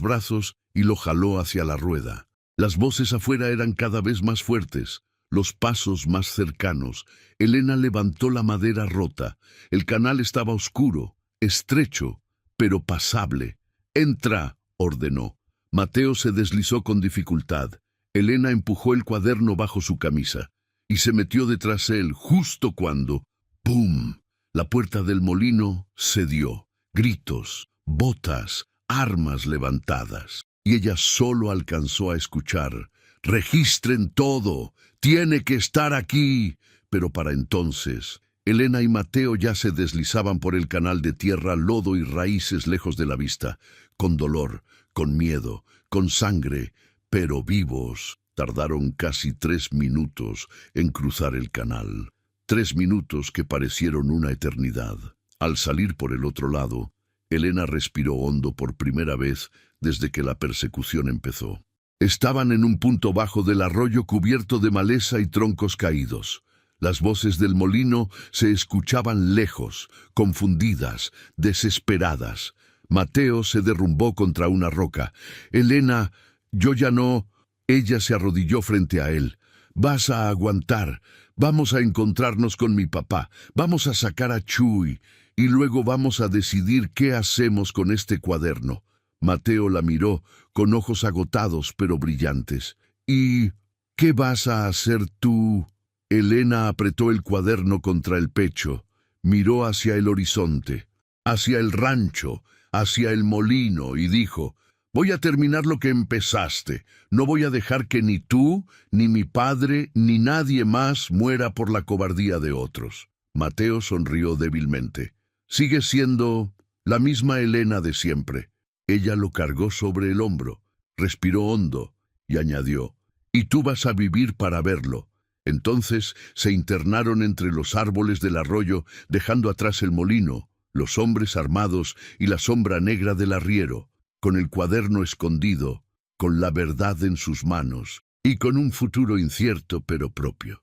brazos y lo jaló hacia la rueda. Las voces afuera eran cada vez más fuertes, los pasos más cercanos. Elena levantó la madera rota. El canal estaba oscuro, estrecho, pero pasable. «Entra», ordenó. Mateo se deslizó con dificultad. Elena empujó el cuaderno bajo su camisa y se metió detrás de él justo cuando ¡pum! La puerta del molino cedió. Gritos, botas, armas levantadas. Y ella solo alcanzó a escuchar: «Registren todo, tiene que estar aquí». Pero para entonces, Elena y Mateo ya se deslizaban por el canal de tierra, lodo y raíces lejos de la vista, con dolor, con miedo, con sangre, pero vivos. Tardaron casi 3 minutos en cruzar el canal. 3 minutos que parecieron una eternidad. Al salir por el otro lado, Elena respiró hondo por primera vez desde que la persecución empezó. Estaban en un punto bajo del arroyo cubierto de maleza y troncos caídos. Las voces del molino se escuchaban lejos, confundidas, desesperadas. Mateo se derrumbó contra una roca. «Elena, yo ya no». Ella se arrodilló frente a él. «Vas a aguantar. Vamos a encontrarnos con mi papá. Vamos a sacar a Chuy. Y luego vamos a decidir qué hacemos con este cuaderno». Mateo la miró con ojos agotados pero brillantes. «¿Y qué vas a hacer tú?» Elena apretó el cuaderno contra el pecho. Miró hacia el horizonte, hacia el rancho, hacia el molino y dijo: «Voy a terminar lo que empezaste. No voy a dejar que ni tú, ni mi padre, ni nadie más muera por la cobardía de otros». Mateo sonrió débilmente. «Sigue siendo la misma Elena de siempre». Ella lo cargó sobre el hombro, respiró hondo y añadió: «Y tú vas a vivir para verlo». Entonces se internaron entre los árboles del arroyo, dejando atrás el molino, los hombres armados y la sombra negra del arriero, con el cuaderno escondido, con la verdad en sus manos y con un futuro incierto pero propio.